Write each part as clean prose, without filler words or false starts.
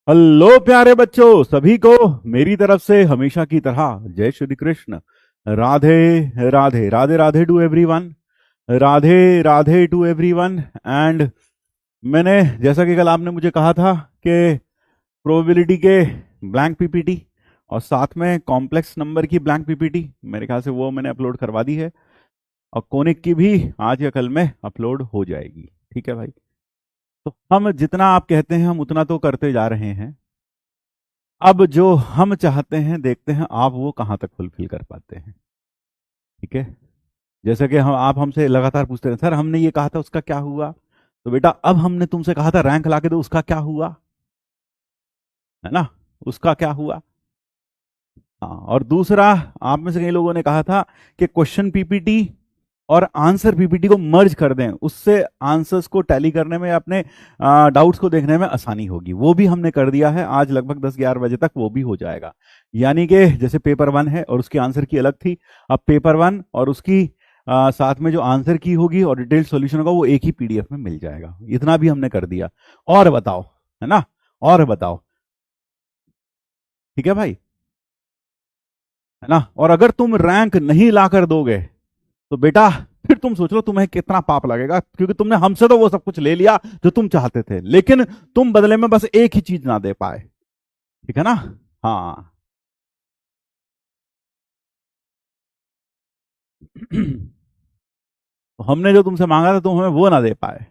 Hello प्यारे बच्चों सभी को मेरी तरफ से हमेशा की तरह जय Shri Krishna. Radhe Radhe Radhe Radhe to everyone. Radhe Radhe to everyone. And मैंने जैसा कि कल आपने मुझे कहा था कि प्रोबेबिलिटी के ब्लैंक पीपीटी और साथ में कॉम्प्लेक्स नंबर की ब्लैंक पीपीटी मेरे ख्याल से वो मैंने अपलोड करवा दी है। और कोनिक की भी आज या कल में अपलोड हो जाएगी। ठीक है भाई। तो हम जितना आप कहते हैं हम उतना तो करते जा रहे हैं। अब जो हम चाहते हैं देखते हैं आप वो कहाँ तक फुलफिल कर पाते हैं। ठीक है। जैसे कि हम आप हमसे लगातार पूछते हैं सर हमने ये कहा था उसका क्या हुआ। तो बेटा अब हमने तुमसे कहा था रैंक ला के दो उसका क्या हुआ। है ना। उसका क्या हुआ। हाँ और दूसरा आप में से कई लोगों ने कहा था कि क्वेश्चन पीपीटी और आंसर पीपीटी को मर्ज कर दें उससे आंसर्स को टैली करने में अपने डाउट्स को देखने में आसानी होगी। वो भी हमने कर दिया है आज लगभग 10-11 बजे तक वो भी हो जाएगा। यानी कि जैसे पेपर वन है और उसकी आंसर की अलग थी। अब पेपर वन और उसकी साथ में जो आंसर की होगी और डिटेल्ड सॉल्यूशन होगा वो एक ही पीडीएफ में मिल जाएगा। इतना भी हमने कर दिया। और बताओ। है ना। और बताओ। ठीक है भाई। है ना। और अगर तुम रैंक नहीं ला कर दोगे तो बेटा फिर तुम सोच लो तुम्हें कितना पाप लगेगा क्योंकि तुमने हमसे तो वो सब कुछ ले लिया जो तुम चाहते थे लेकिन तुम बदले में बस एक ही चीज ना दे पाए। ठीक है ना। हाँ। तो हमने जो तुमसे मांगा था तुम हमें वो ना दे पाए।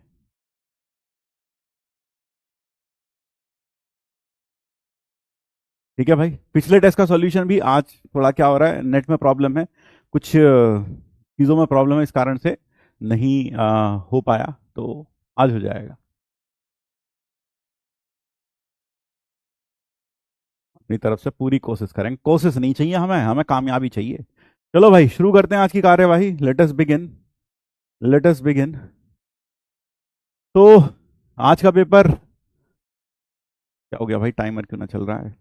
ठीक है भाई। पिछले टेस्ट का सॉल्यूशन भी आज थोड़ा क्या हो रहा है नेट में प्रॉब्लम है। कुछ चीज़ों में प्रॉब्लम है इस कारण से नहीं हो पाया। तो आज हो जाएगा। अपनी तरफ से पूरी कोशिश करेंगे। कोशिश नहीं चाहिए हमें हमें कामयाबी चाहिए। चलो भाई शुरू करते हैं आज की कार्यवाही। Let us begin. Let us begin. तो आज का पेपर क्या हो गया भाई टाइमर क्यों ना चल रहा है।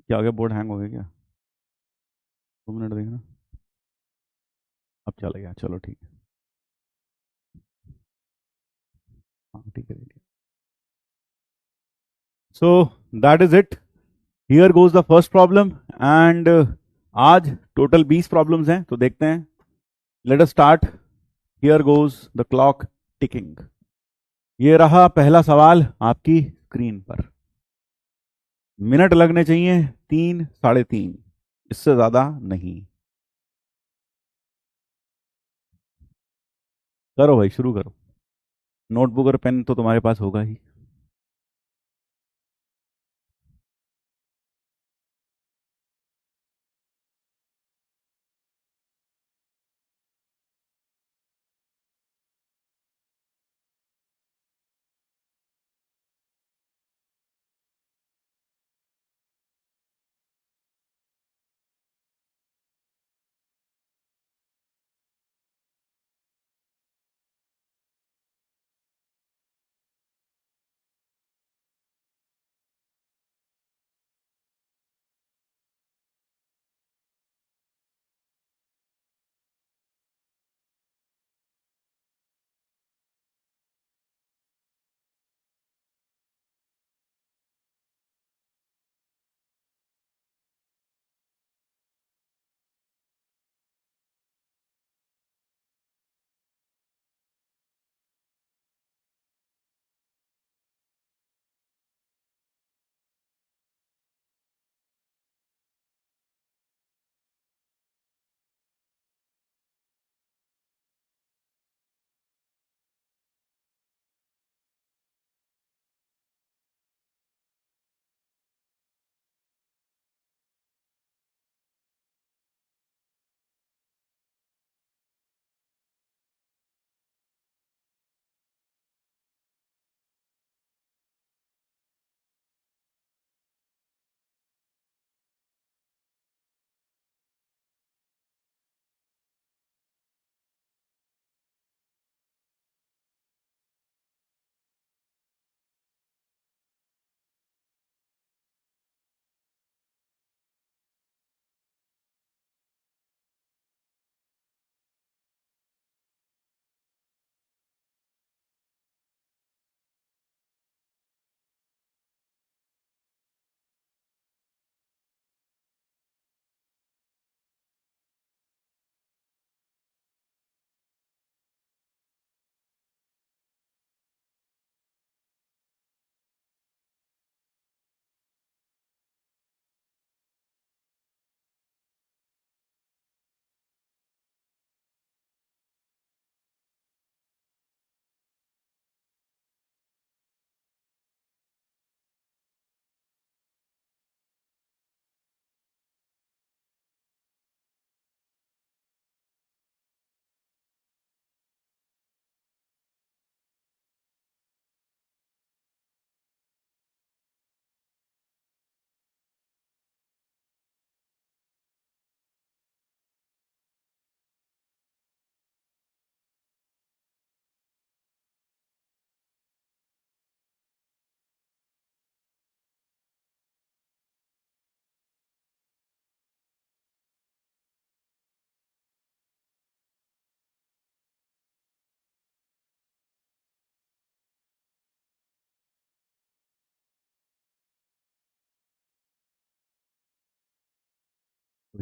क्या हो गया बोर्ड हैंग हो गया क्या। 2 मिनट देखना। अब चला गया चलो ठीक है। हाँ ठीक है ठीक है। So that is it. Here goes the first problem. And आज टोटल 20 प्रॉब्लम्स हैं तो देखते हैं। Let us start. Here goes the clock ticking. ये रहा पहला सवाल आपकी स्क्रीन पर। मिनट लगने चाहिए 3 साढ़े 3 इससे ज्यादा नहीं। करो भाई शुरू करो। नोटबुक और पेन तो तुम्हारे पास होगा ही।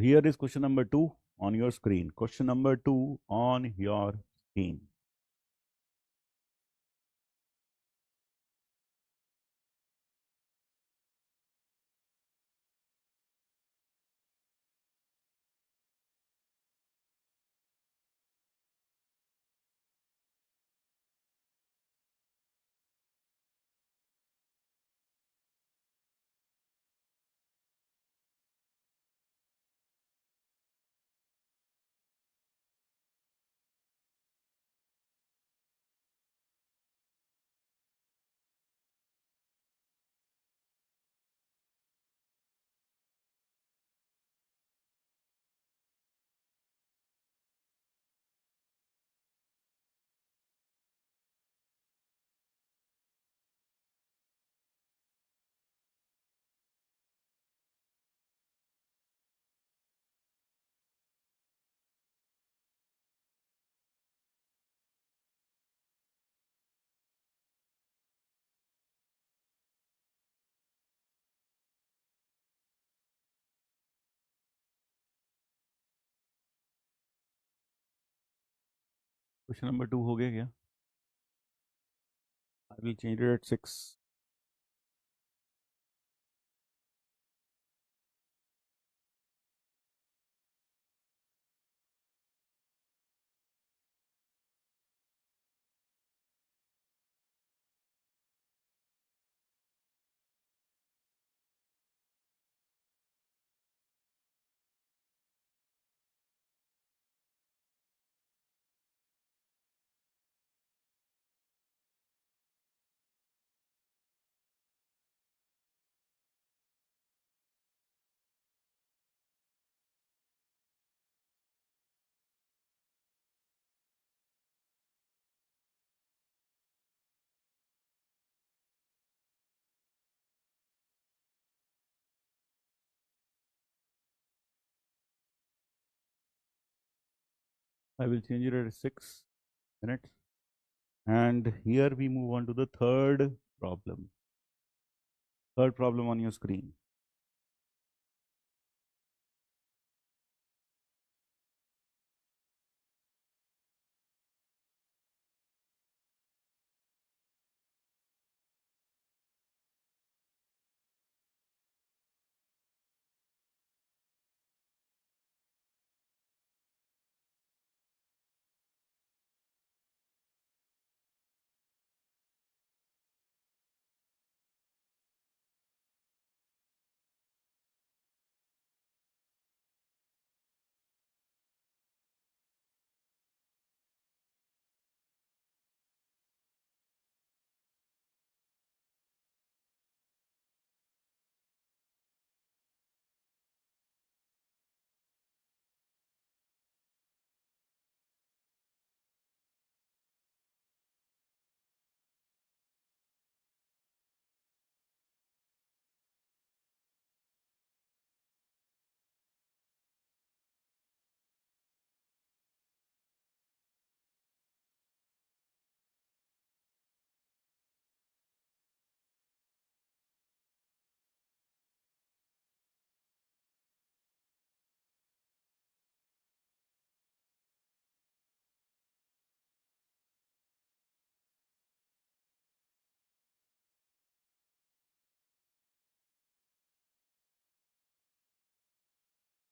Here is question number 2 on your screen. Question number 2 on your screen. Question number 2 हो गया क्या? I will change it at 6. I will change it at 6 minutes. And here we move on to the third problem. Third problem on your screen.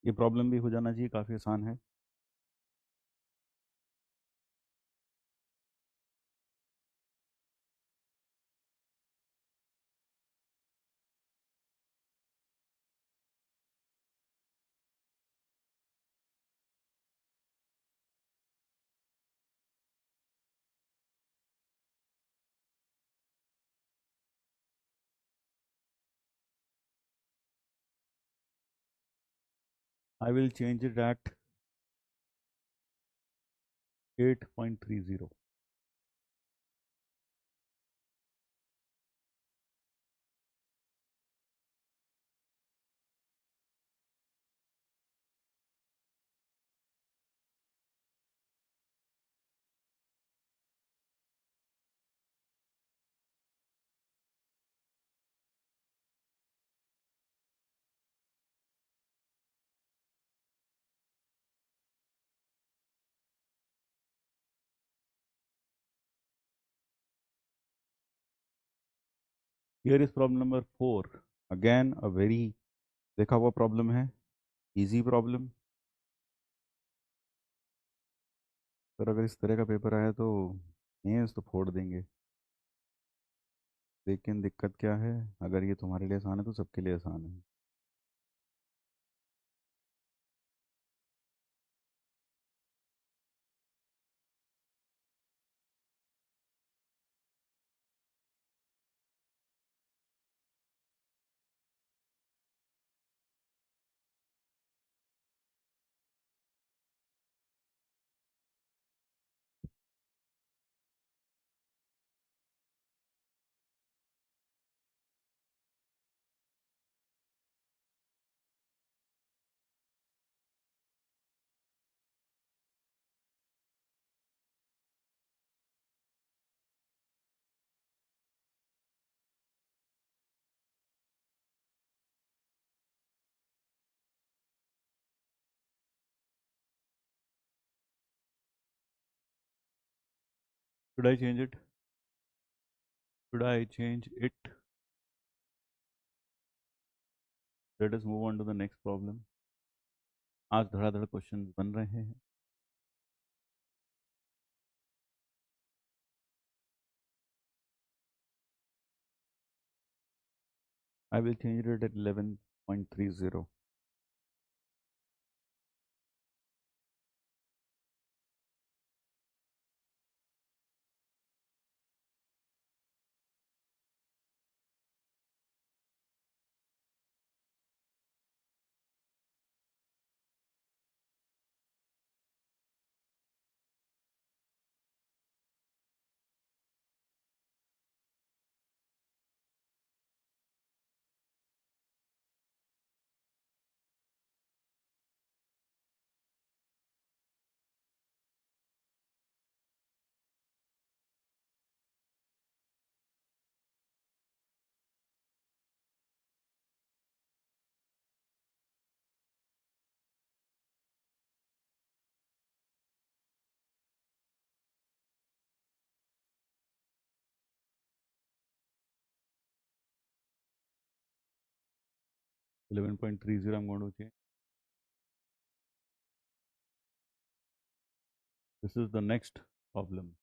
ये problem भी हो जाना चाहिए, काफ़ी आसान है. I will change it at 8.30. Here is problem number 4, again a very देखा हुआ प्रॉब्लम है, इजी प्रॉब्लम। पर अगर इस तरह का पेपर आया तो मेंस तो फोड़ देंगे। लेकिन दिक्कत क्या है, अगर ये तुम्हारे लिए आसान है तो सबके लिए आसान है। Should I change it? Should I change it? Let us move on to the next problem. आज धड़ाधड़ क्वेश्चन बन रहे हैं। I will change it at 11.30। Eleven point three zero, I'm going to change. This is the next problem.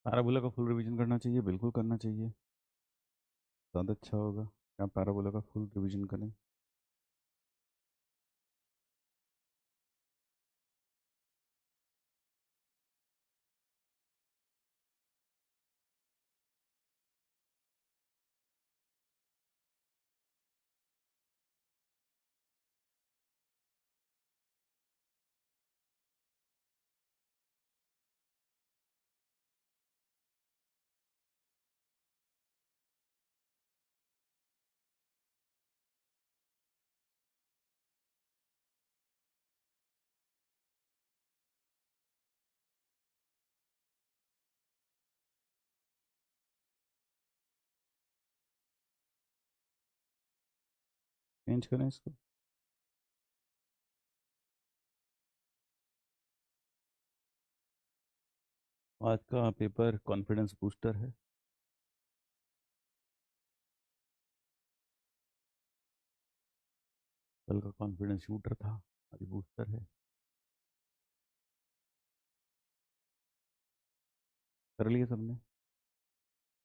Parabola का फुल revision करना चाहिए, बिल्कुल करना चाहिए, ज़्यादा अच्छा होगा कि आप पैराबोला का फुल रिवीजन करें। चेंज करें इसको। आज का पेपर कॉन्फिडेंस बूस्टर है। कल का कॉन्फिडेंस शूटर था, आज बूस्टर है। कर लिए सबने?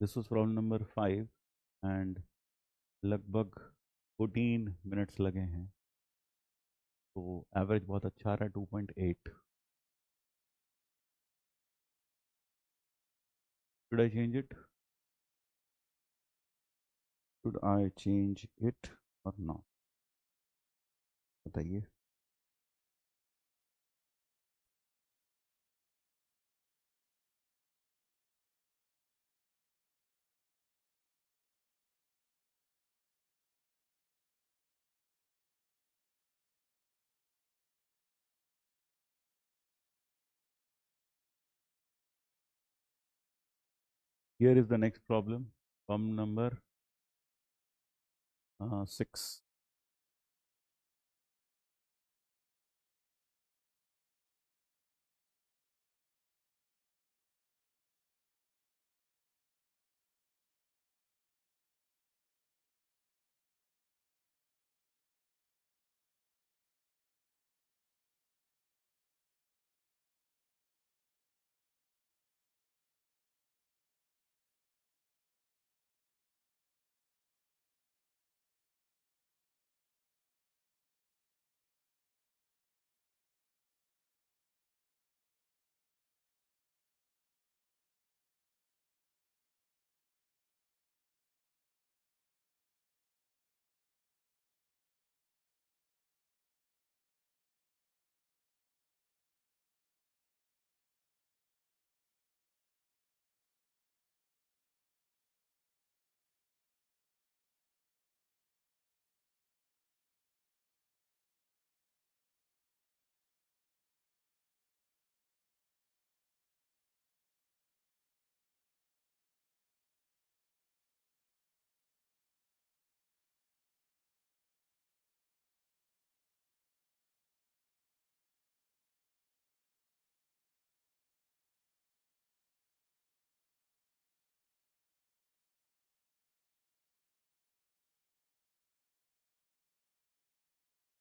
This was problem number 5 and लगभग 14 मिनट्स लगे हैं, तो एवरेज बहुत अच्छा आ रहा है 2.8। Should I change it? Should I change it और नॉट? बताइए। Here is the next problem. Problem number 6.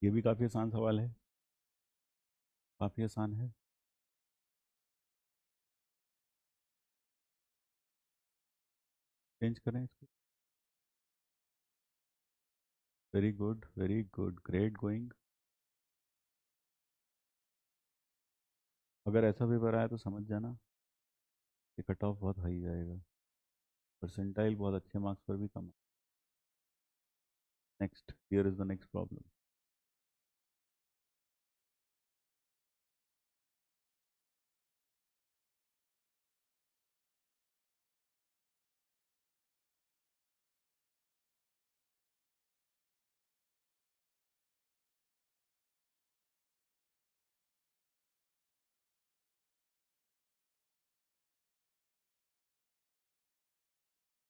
ये भी काफ़ी आसान सवाल है, काफ़ी आसान है। चेंज करें इसको। Very good, great going. अगर ऐसा पेपर आया तो समझ जाना कि कट ऑफ बहुत हाई जाएगा, परसेंटाइल बहुत अच्छे मार्क्स पर भी कम है। Next, here is the next problem.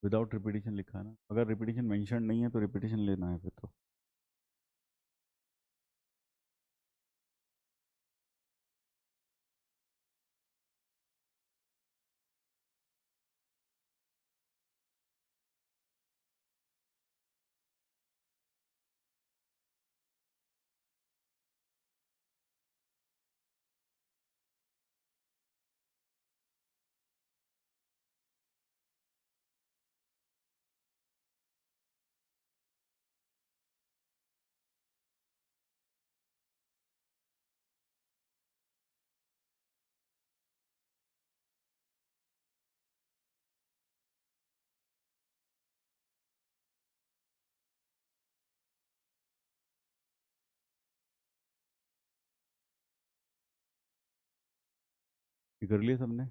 Without repetition लिखा है ना? अगर रिपीटिशन मेंशन नहीं है तो रिपीटिशन लेना है फिर तो। ये कर लिए सबने?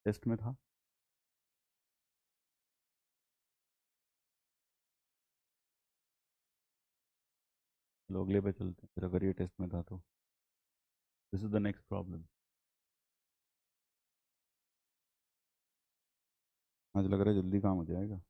टेस्ट में था। चलो अगले पे चलते हैं फिर, अगर ये टेस्ट में था तो। This is the next problem. आज लग रहा है जल्दी काम हो जाएगा।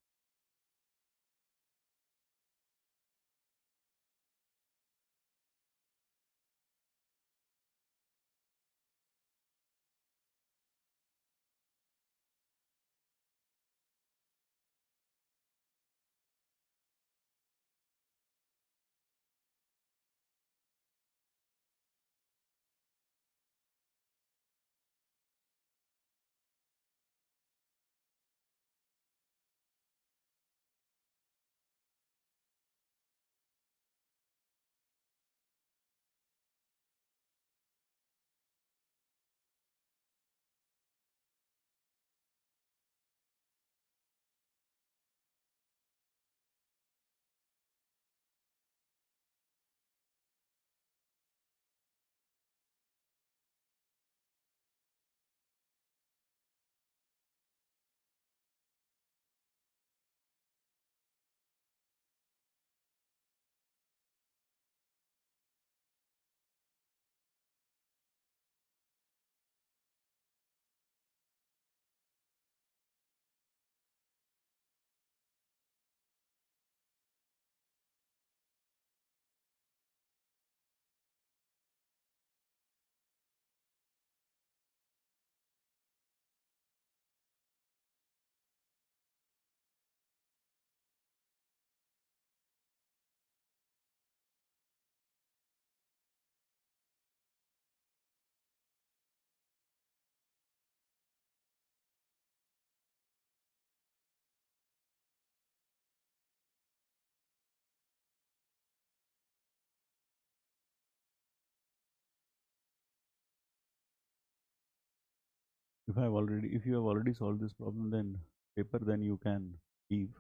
If you have already solved this problem, then paper, then you can leave.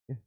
Okay.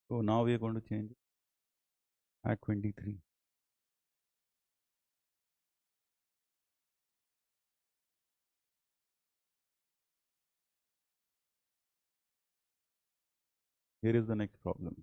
So now we are going to change at 23. Here is the next problem.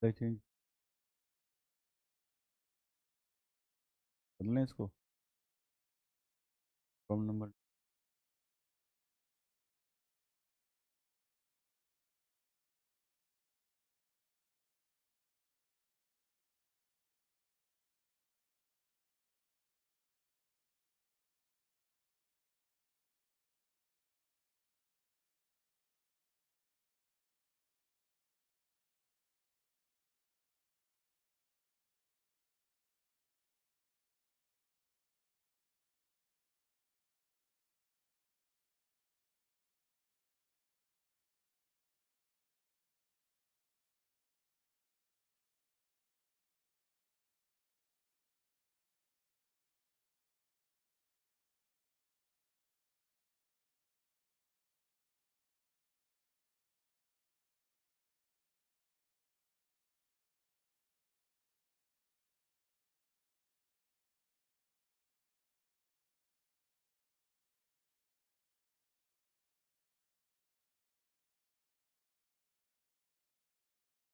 Change कर लें इसको, from number.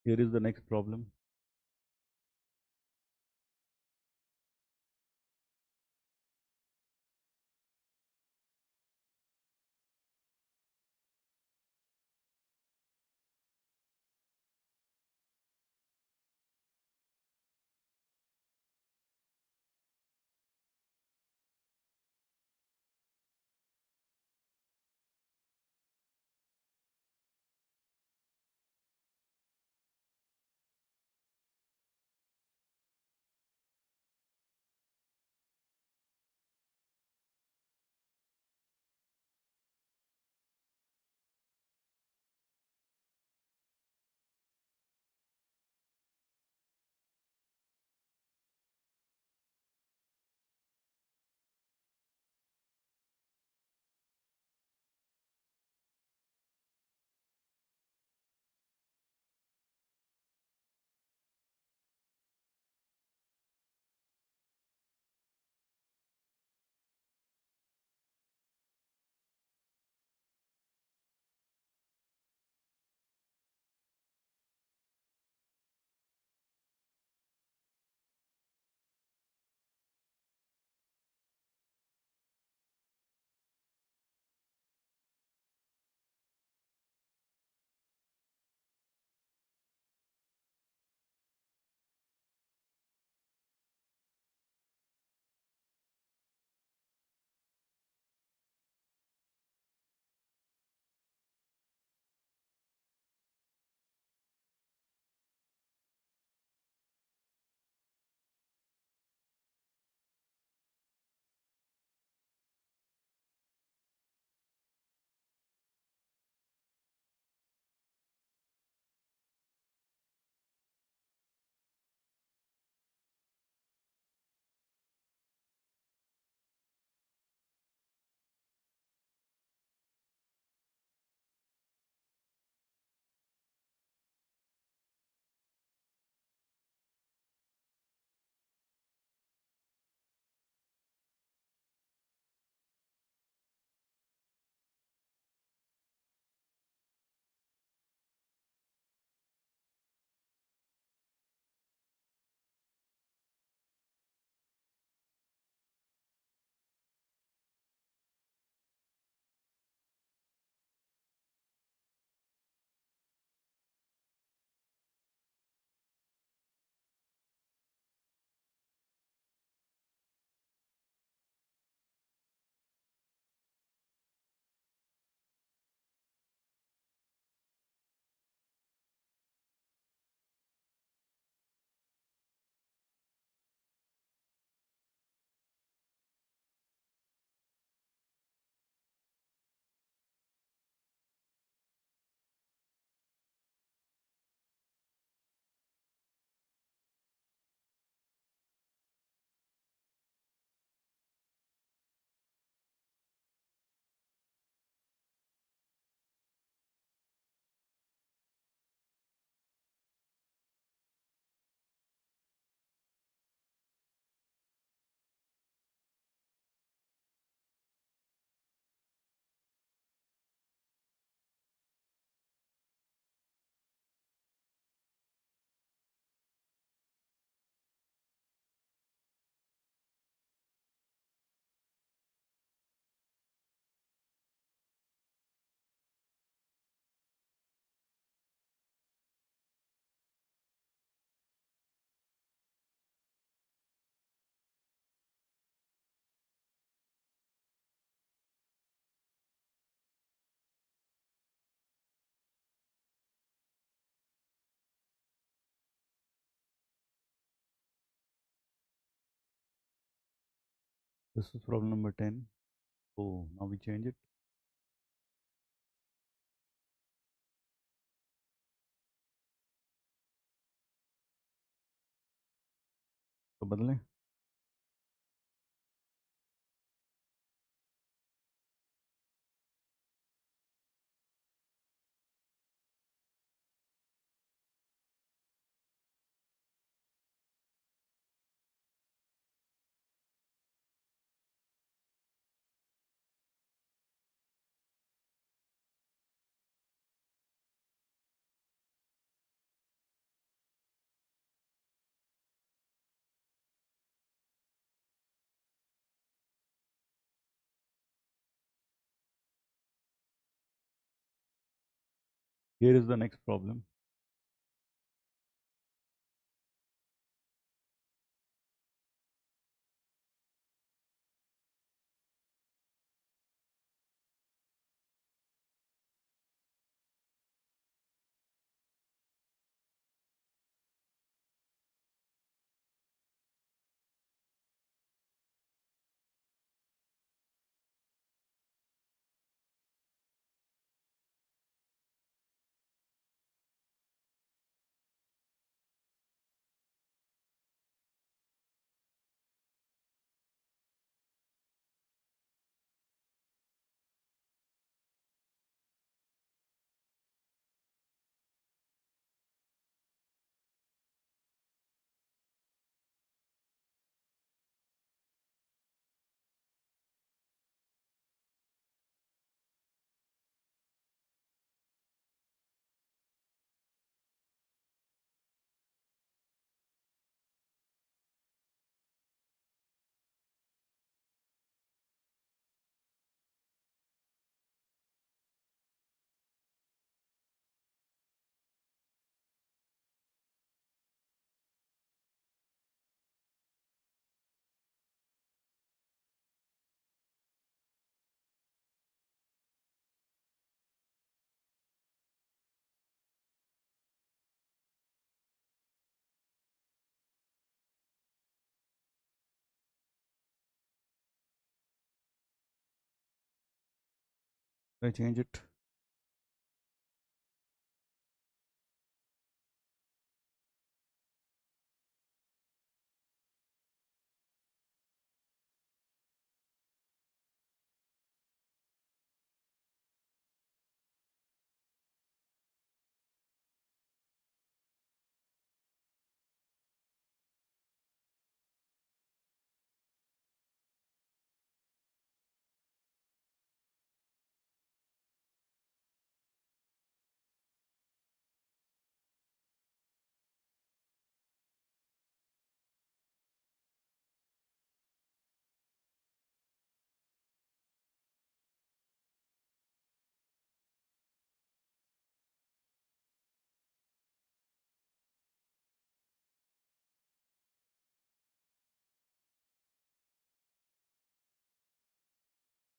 Here is the next problem. This is problem number 10. Oh, now we change it. तो बदलें. Here is the next problem. I change it.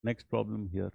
Next problem here.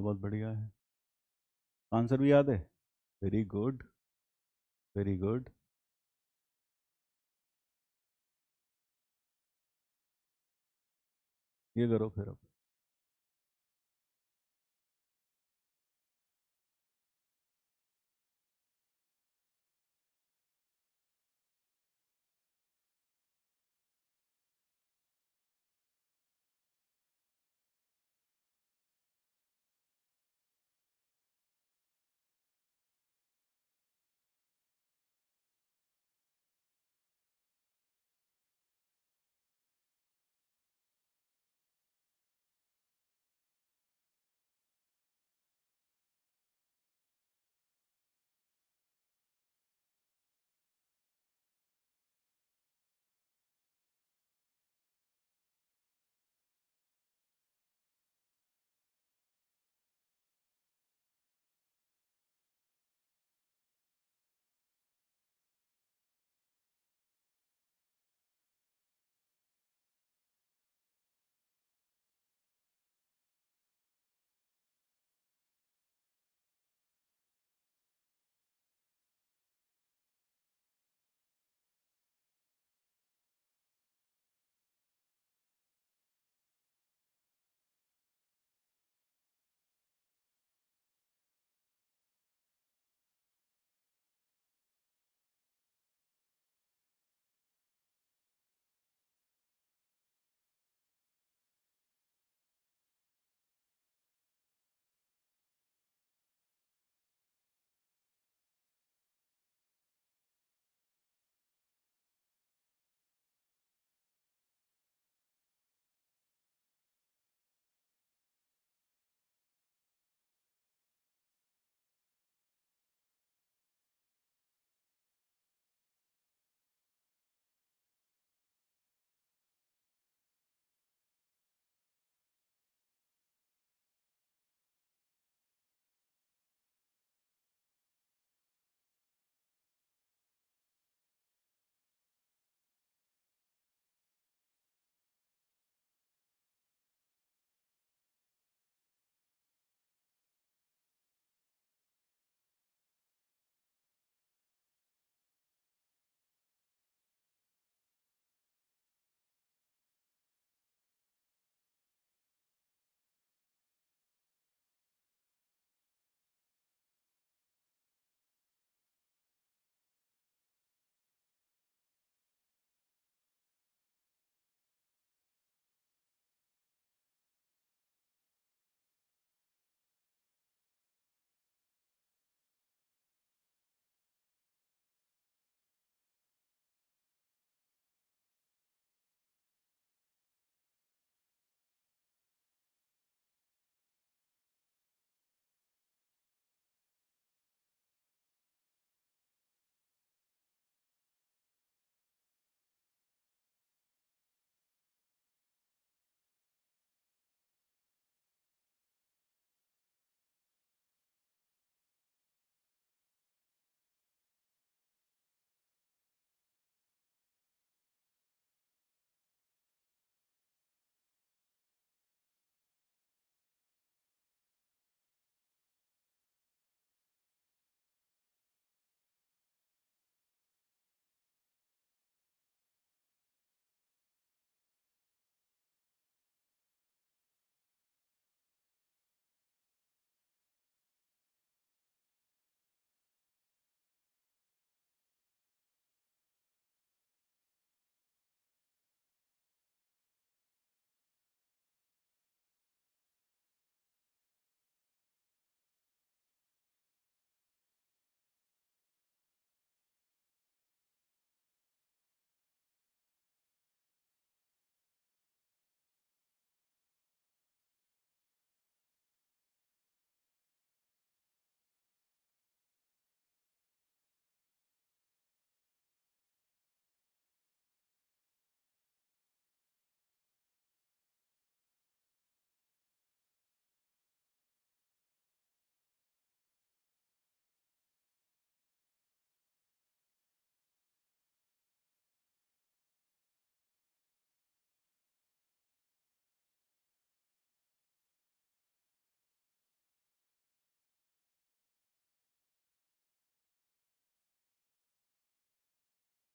बहुत बढ़िया है. Answer भी याद है? Very good, very good. ये करो फिर अब।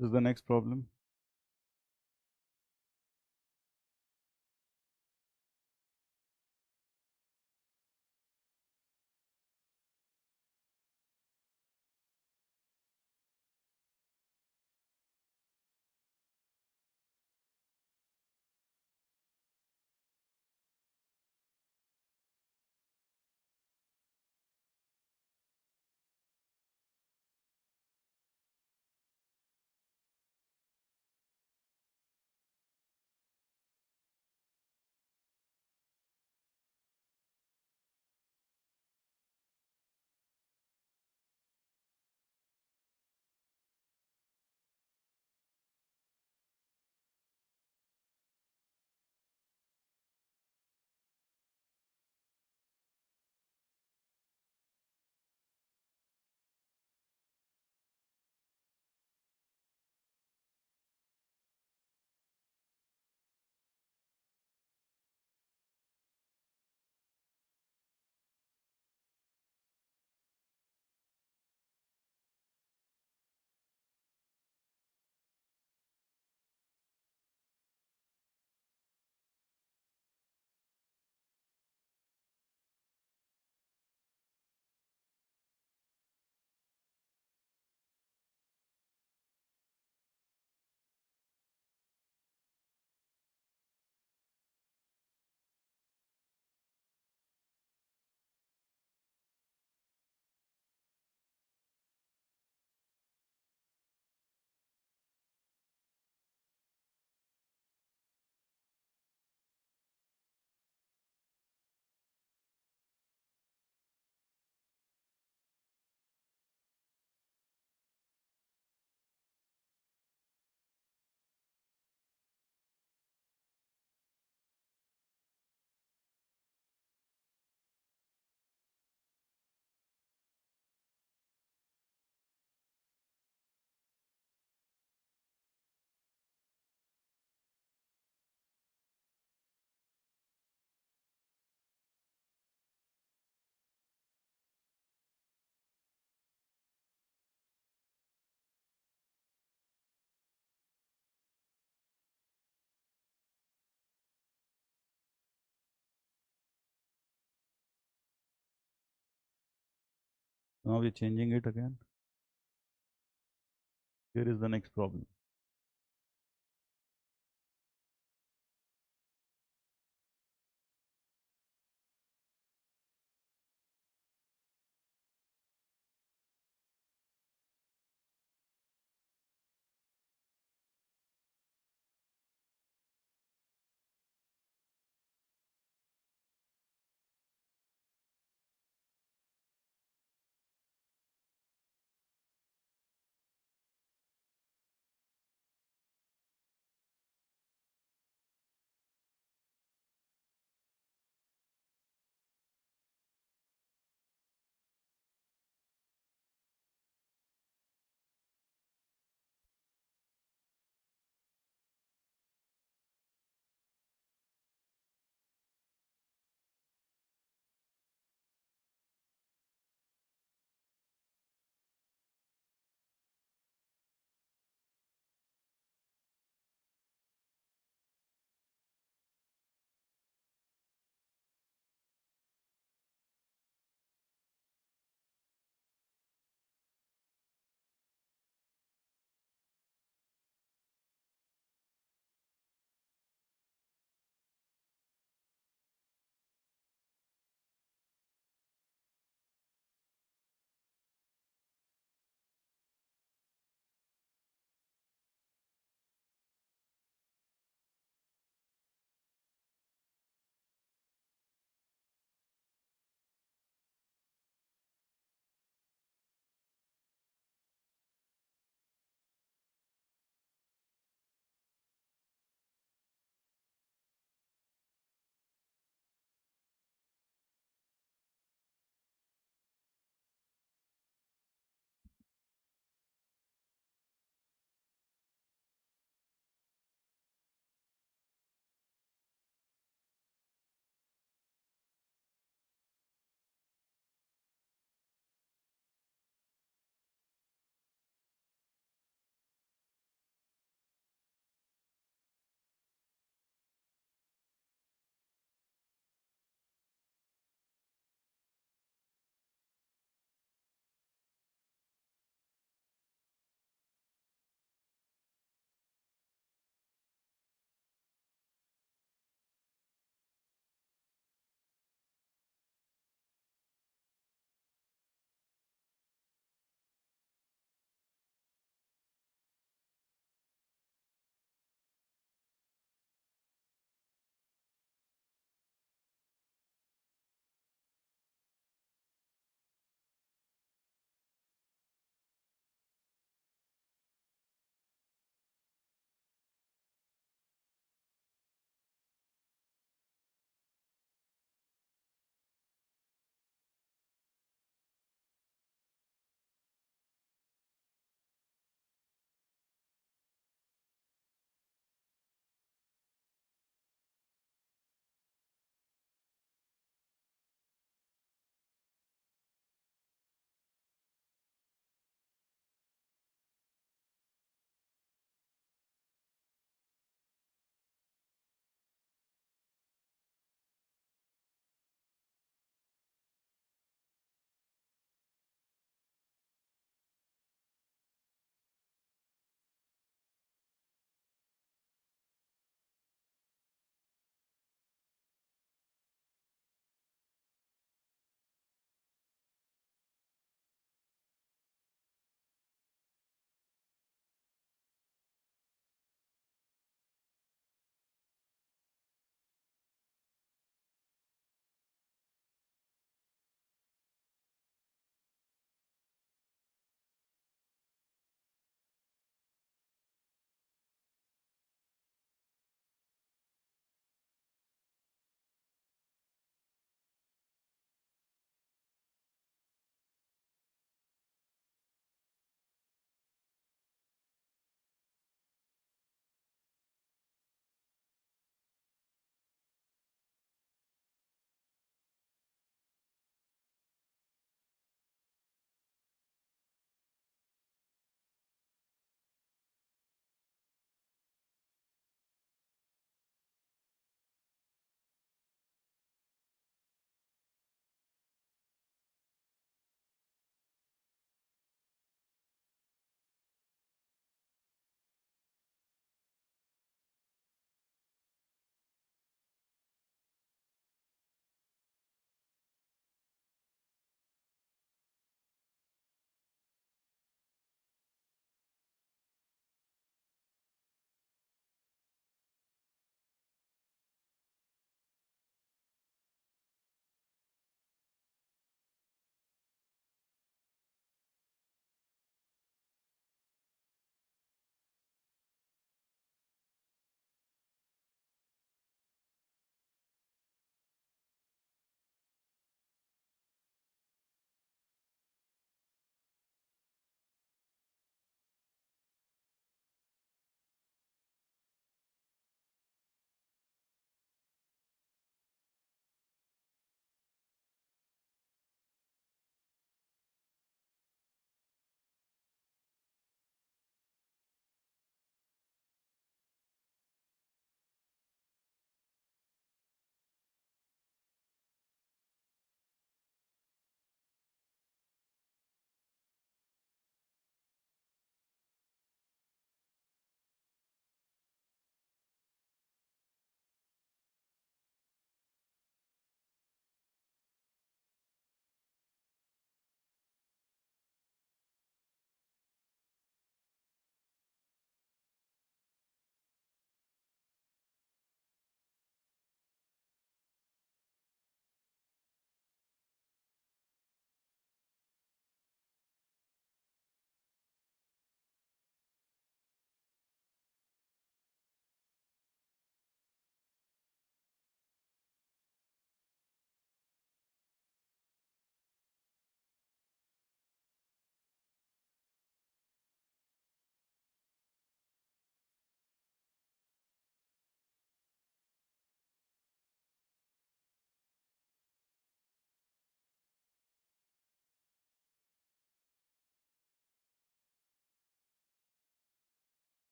This is the next problem. Now we're changing it again. Here is the next problem.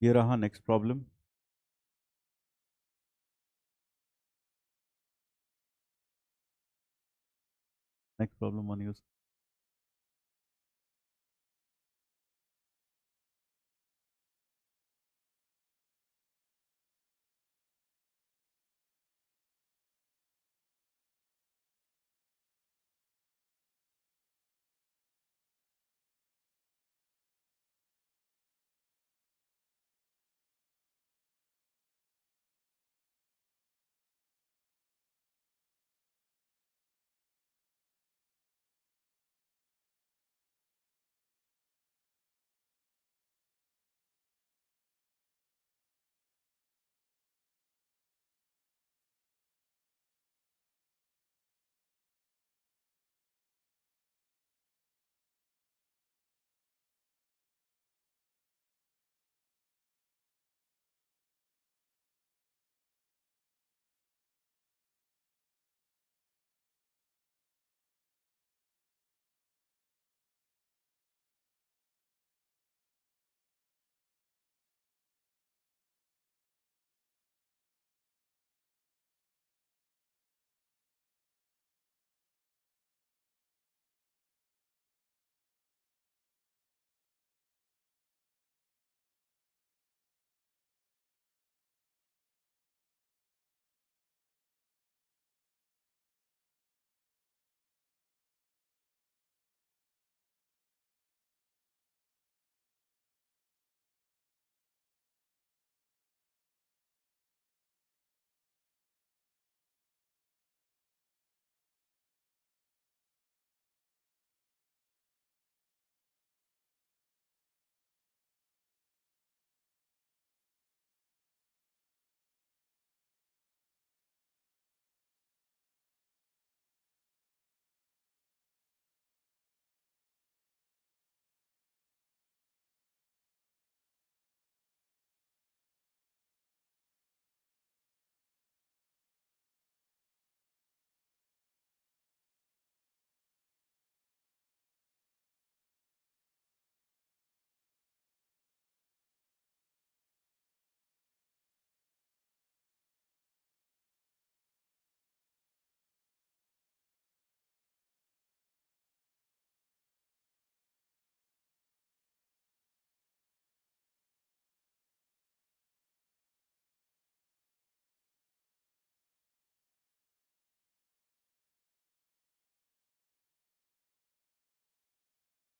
ये रहा next problem. Next problem on use.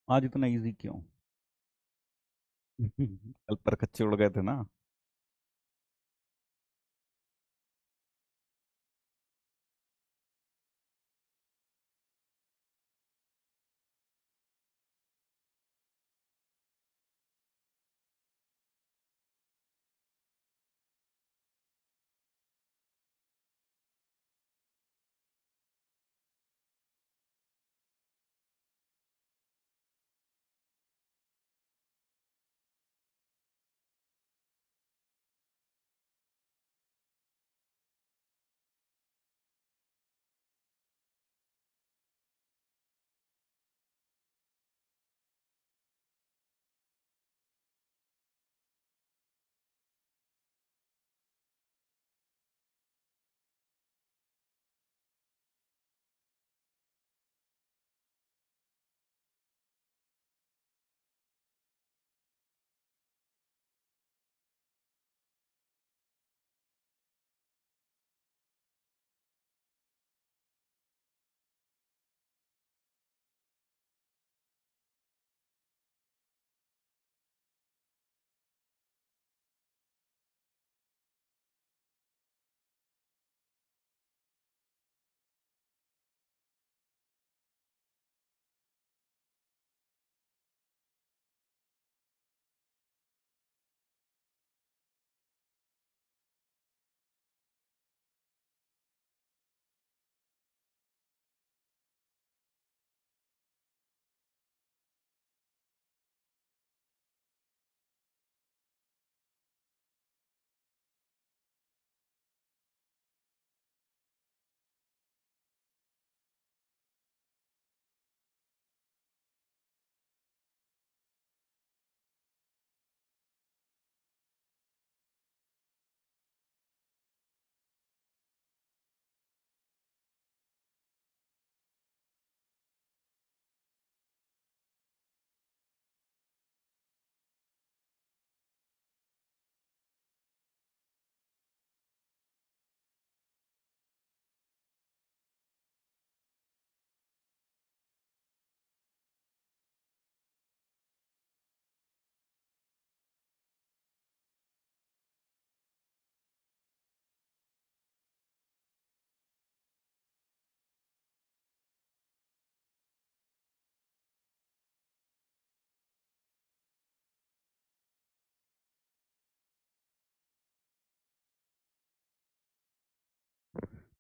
आज इतना इजी क्यों? कल पर कच्चे उड़ गए थे ना.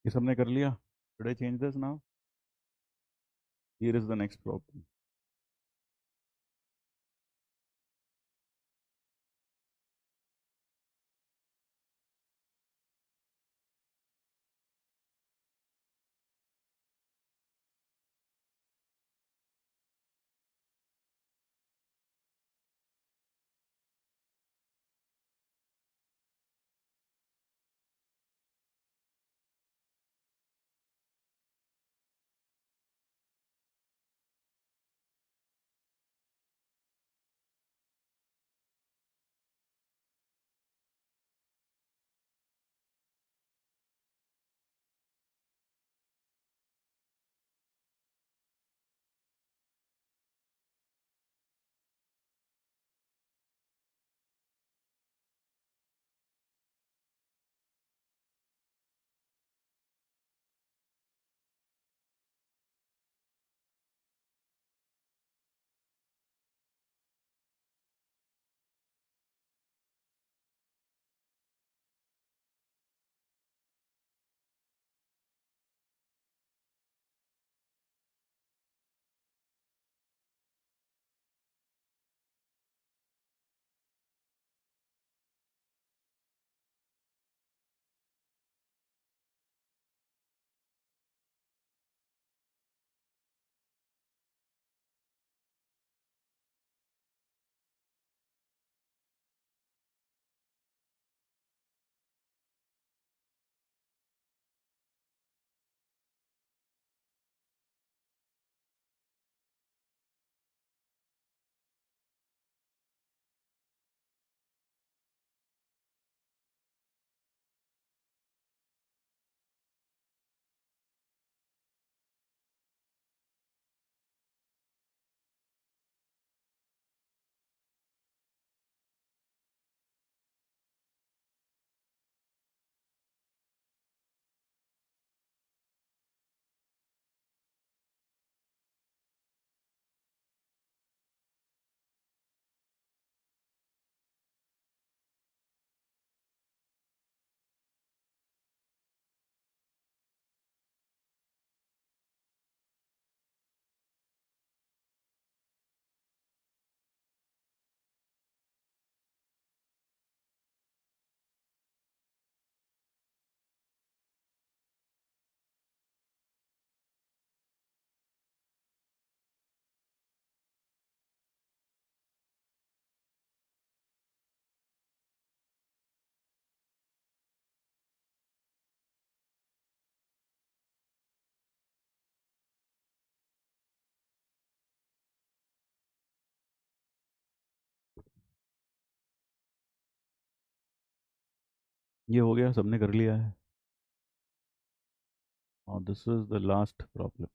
ये सबने कर लिया? Should I change this now? Here is the next problem. ये हो गया, सबने कर लिया है. और this is the last problem.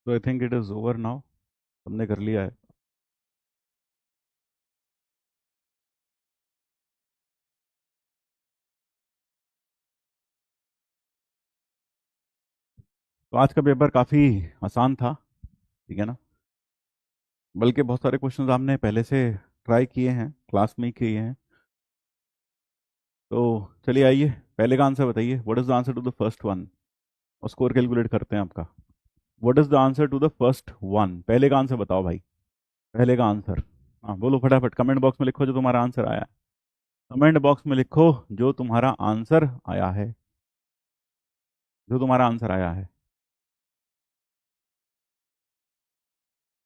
तो I think it is over now, हमने कर लिया है। तो आज का पेपर काफ़ी आसान था, ठीक है ना। बल्कि बहुत सारे क्वेश्चंस आपने पहले से ट्राई किए हैं, क्लास में ही किए हैं। तो चलिए आइए, पहले का आंसर बताइए, what is the answer to the first one, और स्कोर कैलकुलेट करते हैं आपका। What is the answer to the first one, पहले का आंसर बताओ भाई। पहले का आंसर, हाँ बोलो फटाफट, कमेंट बॉक्स में लिखो जो तुम्हारा आंसर आया है। कमेंट बॉक्स में लिखो जो तुम्हारा आंसर आया है, जो तुम्हारा आंसर आया है।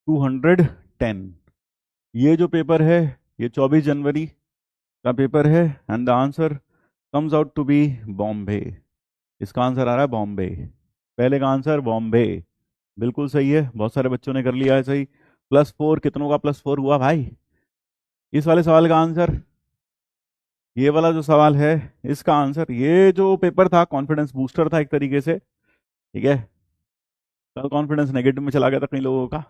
210। ये जो पेपर है, ये 24 जनवरी का पेपर है, and the answer comes out to be Bombay. इसका आंसर आ रहा है बॉम्बे। पहले का आंसर बॉम्बे, बिल्कुल सही है, बहुत सारे बच्चों ने कर लिया है सही। +4, कितनों का +4 हुआ भाई? इस वाले सवाल का आंसर, ये वाला जो सवाल है, इसका आंसर, ये जो पेपर था कॉन्फिडेंस बूस्टर था एक तरीके से, ठीक है। कल कॉन्फिडेंस नेगेटिव में चला गया था कई लोगों का,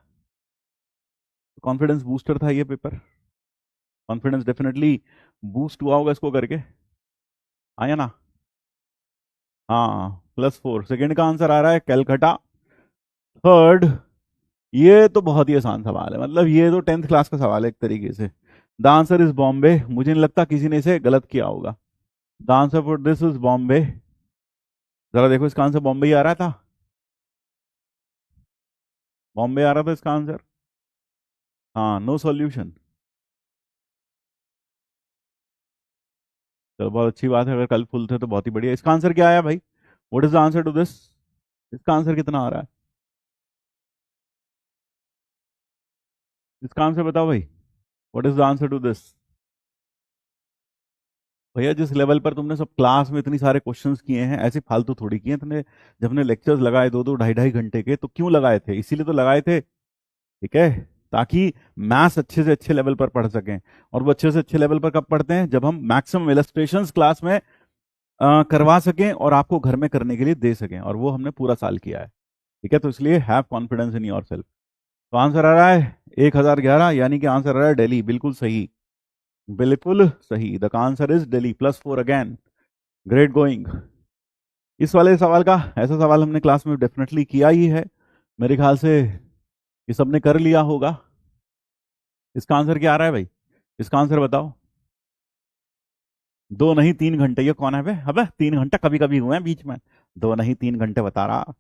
कॉन्फिडेंस बूस्टर था ये पेपर। कॉन्फिडेंस डेफिनेटली बूस्ट हुआ होगा इसको करके, आया ना। हाँ, +4। सेकेंड का आंसर आ रहा है कलकत्ता। थर्ड, ये तो बहुत ही आसान सवाल है, मतलब ये तो 10th क्लास का सवाल है एक तरीके से। द आंसर इज बॉम्बे, मुझे नहीं लगता किसी ने इसे गलत किया होगा। The answer for this is Bombay. जरा देखो, इसका आंसर बॉम्बे ही आ रहा था, बॉम्बे आ रहा था इसका आंसर। हाँ, नो सॉल्यूशन। चलो बहुत अच्छी बात है, अगर कल फुल थे तो बहुत ही बढ़िया। इसका आंसर क्या आया भाई? What is the answer to this? इसका आंसर कितना आ रहा है? इसका आंसर बताओ भाई, what is the answer to this? भैया जिस लेवल पर तुमने सब क्लास में इतनी सारे क्वेश्चंस किए हैं, ऐसे फालतू थोड़ी किए हैं तुमने। जब हमने लेक्चर्स लगाए 2-2 ढाई-ढाई घंटे के, तो क्यों लगाए थे? इसीलिए तो लगाए थे, ठीक है, ताकि मैथ्स अच्छे से अच्छे लेवल पर पढ़ सकें। और वो अच्छे से अच्छे लेवल पर कब पढ़ते हैं? जब हम मैक्सिमम इलस्ट्रेशंस क्लास में करवा सकें और आपको घर में करने के लिए दे सकें, और वो हमने पूरा साल किया है, ठीक है। तो इसलिए have confidence in your self. तो आंसर आ रहा है 1011, यानी कि आंसर आ रहा है दिल्ली, बिल्कुल सही, बिल्कुल सही। The answer is Delhi, +4 again, great going. इस वाले सवाल का, ऐसा सवाल हमने क्लास में डेफिनेटली किया ही है, मेरे ख्याल से ये सबने कर लिया होगा। इसका आंसर क्या आ रहा है भाई? इसका आंसर बताओ। 2 नहीं 3 घंटे, ये कौन है बे? अबे 3 घंटे कभी कभी हुए हैं बीच में, 2 नहीं 3 घंटे बता रहा।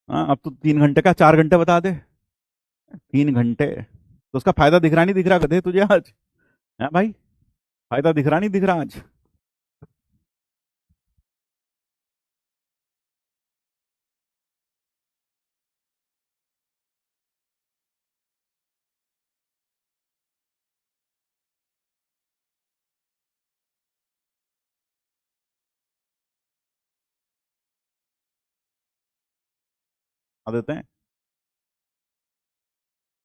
हाँ, अब तो 3 घंटे का 4 घंटे बता दे। 3 घंटे, तो उसका फायदा दिख रहा नहीं दिख रहा गधे तुझे आज? है भाई, फायदा दिख रहा नहीं दिख रहा आज? आ देते हैं।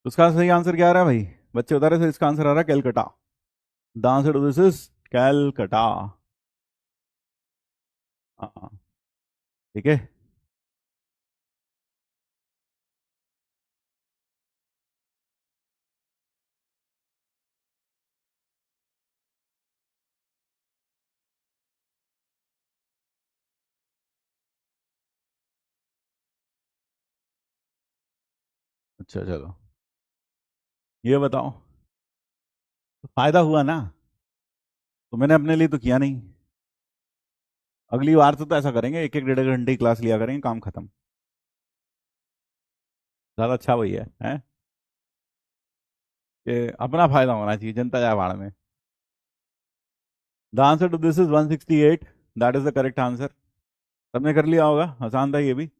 तो उसका सही आंसर क्या आ रहा है भाई? बच्चे बता रहे थे, इसका आंसर आ रहा है Calcutta. The answer to this is Calcutta. हाँ, ठीक है। अच्छा चलो, ये बताओ, तो फायदा हुआ ना? तो मैंने अपने लिए तो किया नहीं। अगली बार से तो ऐसा करेंगे, एक एक 1.5 घंटे की क्लास लिया करेंगे, काम खत्म। ज्यादा अच्छा वही है कि अपना फायदा होना चाहिए, जनता जाए भाड़ में। The answer to this is 168, that is the correct answer. सबने कर लिया होगा, आसान था ये भी।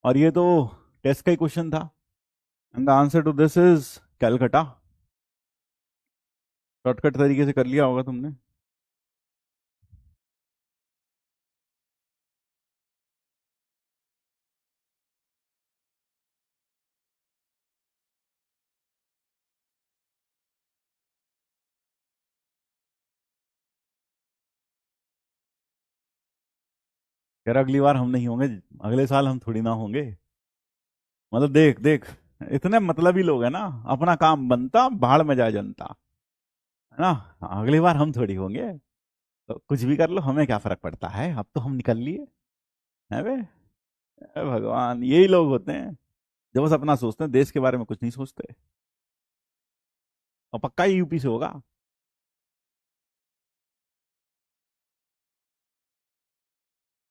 और ये तो टेस्ट का ही क्वेश्चन था, and the answer to this is Calcutta. Shortcut तरीके से कर लिया होगा तुमने। यार अगली बार हम नहीं होंगे, अगले साल हम थोड़ी ना होंगे। मतलब देख देख, इतने मतलबी लोग हैं ना, अपना काम बनता भाड़ में जाए जनता, है ना। अगली बार हम थोड़ी होंगे, तो कुछ भी कर लो, हमें क्या फर्क पड़ता है, अब तो हम निकल लिए, है बे। अरे भगवान, यही लोग होते हैं जो बस अपना सोचते हैं, देश के बारे में कुछ नहीं सोचते। और पक्का ही यूपी से होगा।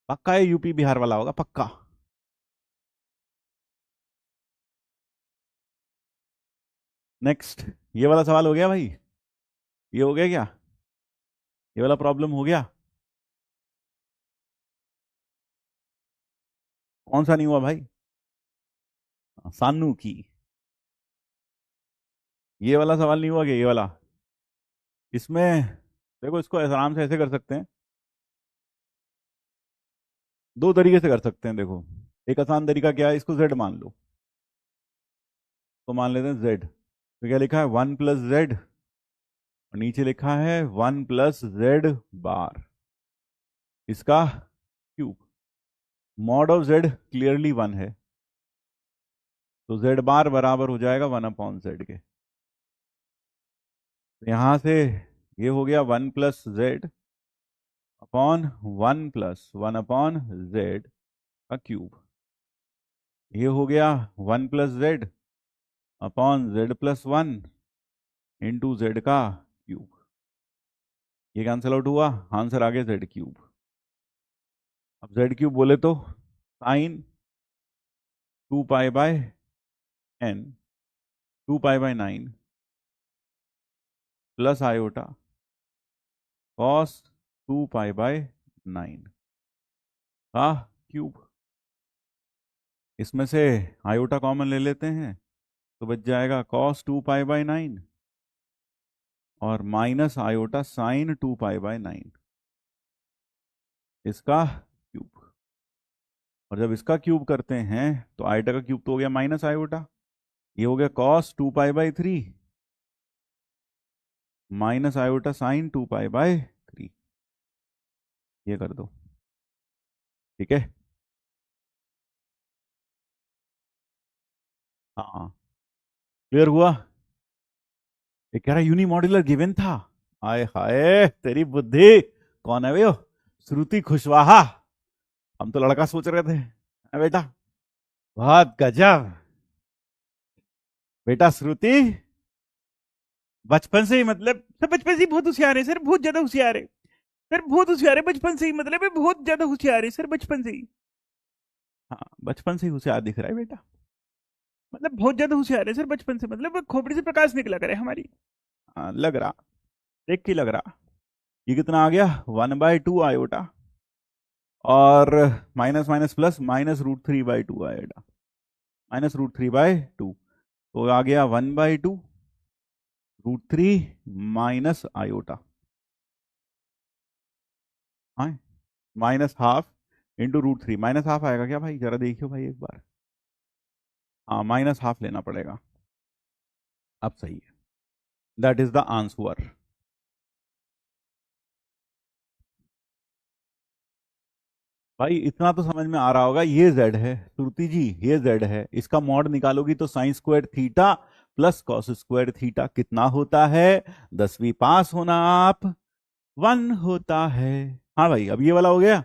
पक्का ये यूपी बिहार वाला होगा, पक्का। नेक्स्ट, ये वाला सवाल हो गया भाई, ये हो गया क्या, ये वाला प्रॉब्लम हो गया। कौन सा नहीं हुआ भाई, सानू की, ये वाला सवाल नहीं हुआ क्या, ये वाला। इसमें देखो, इसको आराम से ऐसे कर सकते हैं, दो तरीके से कर सकते हैं देखो। एक आसान तरीका क्या है, इसको जेड मान लो, तो मान लेते हैं जेड, तो क्या लिखा है, 1 + z, और नीचे लिखा है 1 + z इसका cube. Mod of Z clearly 1 है, तो जेड बार बराबर हो जाएगा 1/z के। तो यहां से ये हो गया 1 + z/1 + 1/z का क्यूब। ये हो गया 1 + z/z+1 इंटू जेड का क्यूब। ये कैंसिल आउट हुआ, आंसर आ गया z3। अब z3 बोले तो sign 2π/n, 2π/9 plus iota cos 2π/9 का क्यूब। इसमें से आयोटा कॉमन ले लेते हैं, तो बच जाएगा कॉस 2π/9 और माइनस आयोटा साइन 2π/9 इसका क्यूब। और जब इसका क्यूब करते हैं तो आयोटा का क्यूब तो हो गया माइनस आयोटा, ये हो गया कॉस 2π/3 माइनस आयोटा साइन 2π/3। ये कर दो, ठीक है। हाँ, क्लियर हुआ। ये कह रहा यूनिमॉड्यूलर गिवन था, आय हाय तेरी बुद्धि। कौन है वो, श्रुति कुशवाहा। हम तो लड़का सोच रहे थे, बेटा बहुत गजब। बेटा श्रुति बचपन से ही, मतलब सर बचपन से ही बहुत होशियार है सर, बहुत ज्यादा होशियार है सर, बहुत होशियार है बचपन से ही, मतलब है बहुत ज्यादा होशियार है सर बचपन से ही। हाँ, बचपन से ही होशियार दिख रहा है बेटा, मतलब बहुत ज्यादा होशियार है सर बचपन से, मतलब खोपड़ी से प्रकाश निकला करे हमारी। हाँ, लग रहा, देख के लग रहा। ये कितना आ गया, 1/2 आयोटा, और माइनस माइनस प्लस -√3/2 आएगा, -√3/2, तो आ गया 1/2 √3 माइनस आयोटा, हाँ, -½ इंटू √3, -½ आएगा क्या भाई, जरा देखियो भाई एक बार। हाँ, -½ लेना पड़ेगा। अब सही है, दैट इज द आंसर। भाई इतना तो समझ में आ रहा होगा, ये z है श्रुति जी, ये z है, इसका मॉड निकालोगी तो sin² theta plus cos² theta कितना होता है, 10वीं पास होना आप, 1 होता है। हाँ भाई, अब ये वाला हो गया।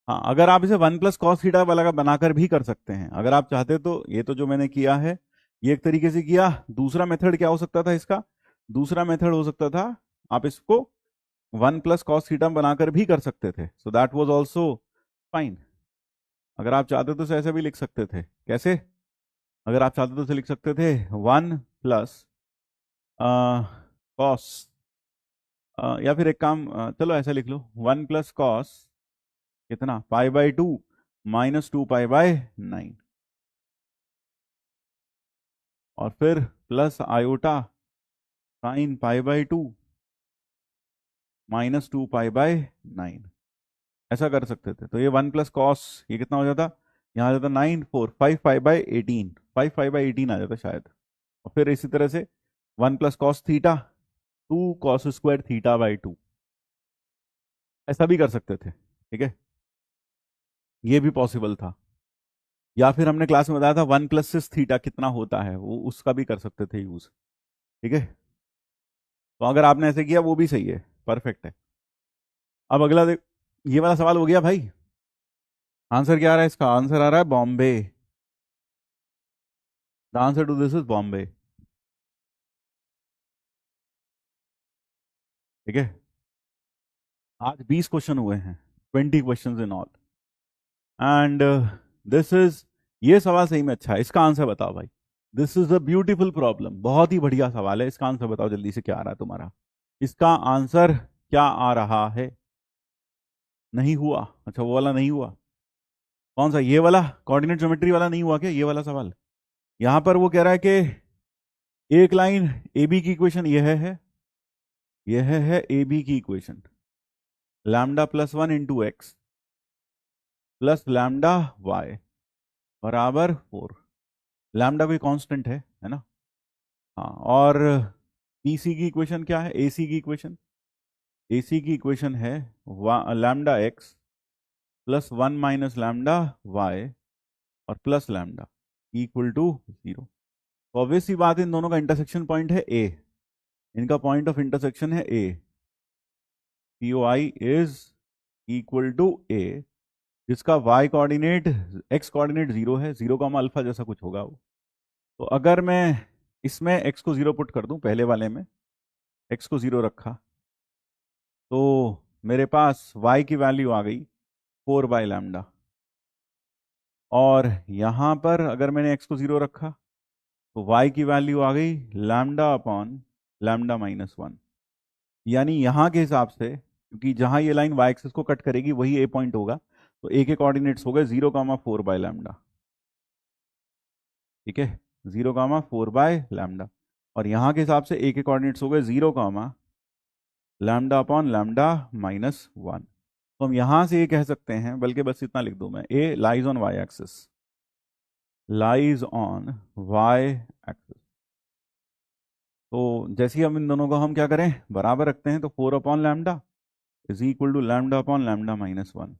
हाँ, अगर आप इसे 1 + cos थीटा वाला का बनाकर भी कर सकते हैं अगर आप चाहते तो। ये तो जो मैंने किया है, ये एक तरीके से किया। दूसरा मेथड क्या हो सकता था इसका, दूसरा मेथड हो सकता था, आप इसको 1 + cos थीटा बनाकर भी कर सकते थे, so that was also fine. अगर आप चाहते तो इसे ऐसे भी लिख सकते थे, कैसे, अगर आप चाहते तो इसे लिख सकते थे 1 + cos, या फिर एक काम, चलो ऐसा लिख लो, 1 + cos कितना, π/2 -2π/9, और फिर प्लस आयोटा साइन π/2 -2π/9, ऐसा कर सकते थे। तो ये 1 + cos, ये कितना हो जाता, यहाँ आ जाता 9 4 5π/18, 5π/18 आ जाता शायद। और फिर इसी तरह से 1 + cos थीटा 2 cos² θ/2, ऐसा भी कर सकते थे, ठीक है, ये भी पॉसिबल था। या फिर हमने क्लास में बताया था 1 + 6 θ कितना होता है, वो उसका भी कर सकते थे यूज, ठीक है। तो अगर आपने ऐसे किया वो भी सही है, परफेक्ट है। अब अगला देख, ये वाला सवाल हो गया भाई। आंसर क्या आ रहा है इसका? आंसर आ रहा है Bombay. The answer to this is Bombay, ठीक है। आज 20 क्वेश्चन हुए हैं, 20 question in all, and this is, ये सवाल सही में अच्छा है। इसका आंसर बताओ भाई। This is a beautiful problem, बहुत ही बढ़िया सवाल है। इसका आंसर बताओ जल्दी से, क्या आ रहा है तुम्हारा? इसका आंसर क्या आ रहा है? नहीं हुआ? अच्छा, वो वाला नहीं हुआ। कौन सा? ये वाला कोऑर्डिनेट ज्योमेट्री वाला नहीं हुआ क्या, ये वाला सवाल? यहां पर वो कह रहा है कि एक लाइन ए बी की इक्वेशन यह है ए बी की equation, λ+1 × x plus lambda y बराबर 4। लैम्डा कोई कांस्टेंट है ना? हाँ, और बीसी की इक्वेशन क्या है? एसी की इक्वेशन, एसी की इक्वेशन है λx +1 - λy और प्लस लैम्डा इक्वल टू 0। तो ऑब्वियस सी बात है, इन दोनों का इंटरसेक्शन पॉइंट है ए, इनका पॉइंट ऑफ इंटरसेक्शन है A. P O I is equal to A, जिसका y कोऑर्डिनेट, x कोऑर्डिनेट 0 है, 0 का अल्फा जैसा कुछ होगा वो। तो अगर मैं इसमें x को 0 पुट कर दूं, पहले वाले में x को 0 रखा, तो मेरे पास y की वैल्यू आ गई 4/λ। और यहां पर अगर मैंने x को 0 रखा, तो y की वैल्यू आ गई λ/λ-1। यानी यहां के हिसाब से, क्योंकि जहां ये लाइन y एक्सिस को कट करेगी वही ए पॉइंट होगा, तो ए के कोऑर्डिनेट्स हो गए 0, 4/λ, ठीक है, 0, 4/λ। और यहां के हिसाब से ए के कोऑर्डिनेट्स हो गए 0, λ/λ-1। तो हम यहां से ये कह सकते हैं, बल्कि बस इतना लिख दूं मैं, A lies on y axis, lies on y axis. तो जैसे ही हम इन दोनों को हम क्या करें, बराबर रखते हैं, तो 4/λ इज इक्वल टू λ/λ-1।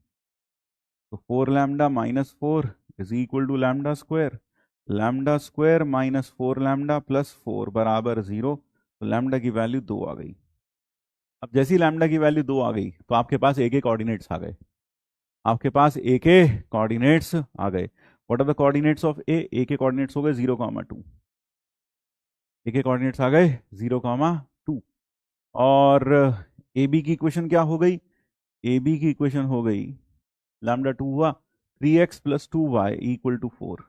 तो 4λ-4 इज इक्वल टू λ², λ² - 4λ+4 बराबर 0। तो लैम्डा की वैल्यू 2 आ गई। अब जैसी लैम्डा की वैल्यू 2 आ गई, तो आपके पास ए के कोऑर्डिनेट्स आ गए, आपके पास ए के कोऑर्डिनेट्स आ गए। What are the coordinates of A? A के कोऑर्डिनेट्स हो गए 0, 2। ए के कोऑर्डिनेट्स आ गए 0, 2। और ए बी की इक्वेशन क्या हो गई? ए बी की इक्वेशन हो गई, λ2 हुआ 3x + 2y इक्वल टू 4।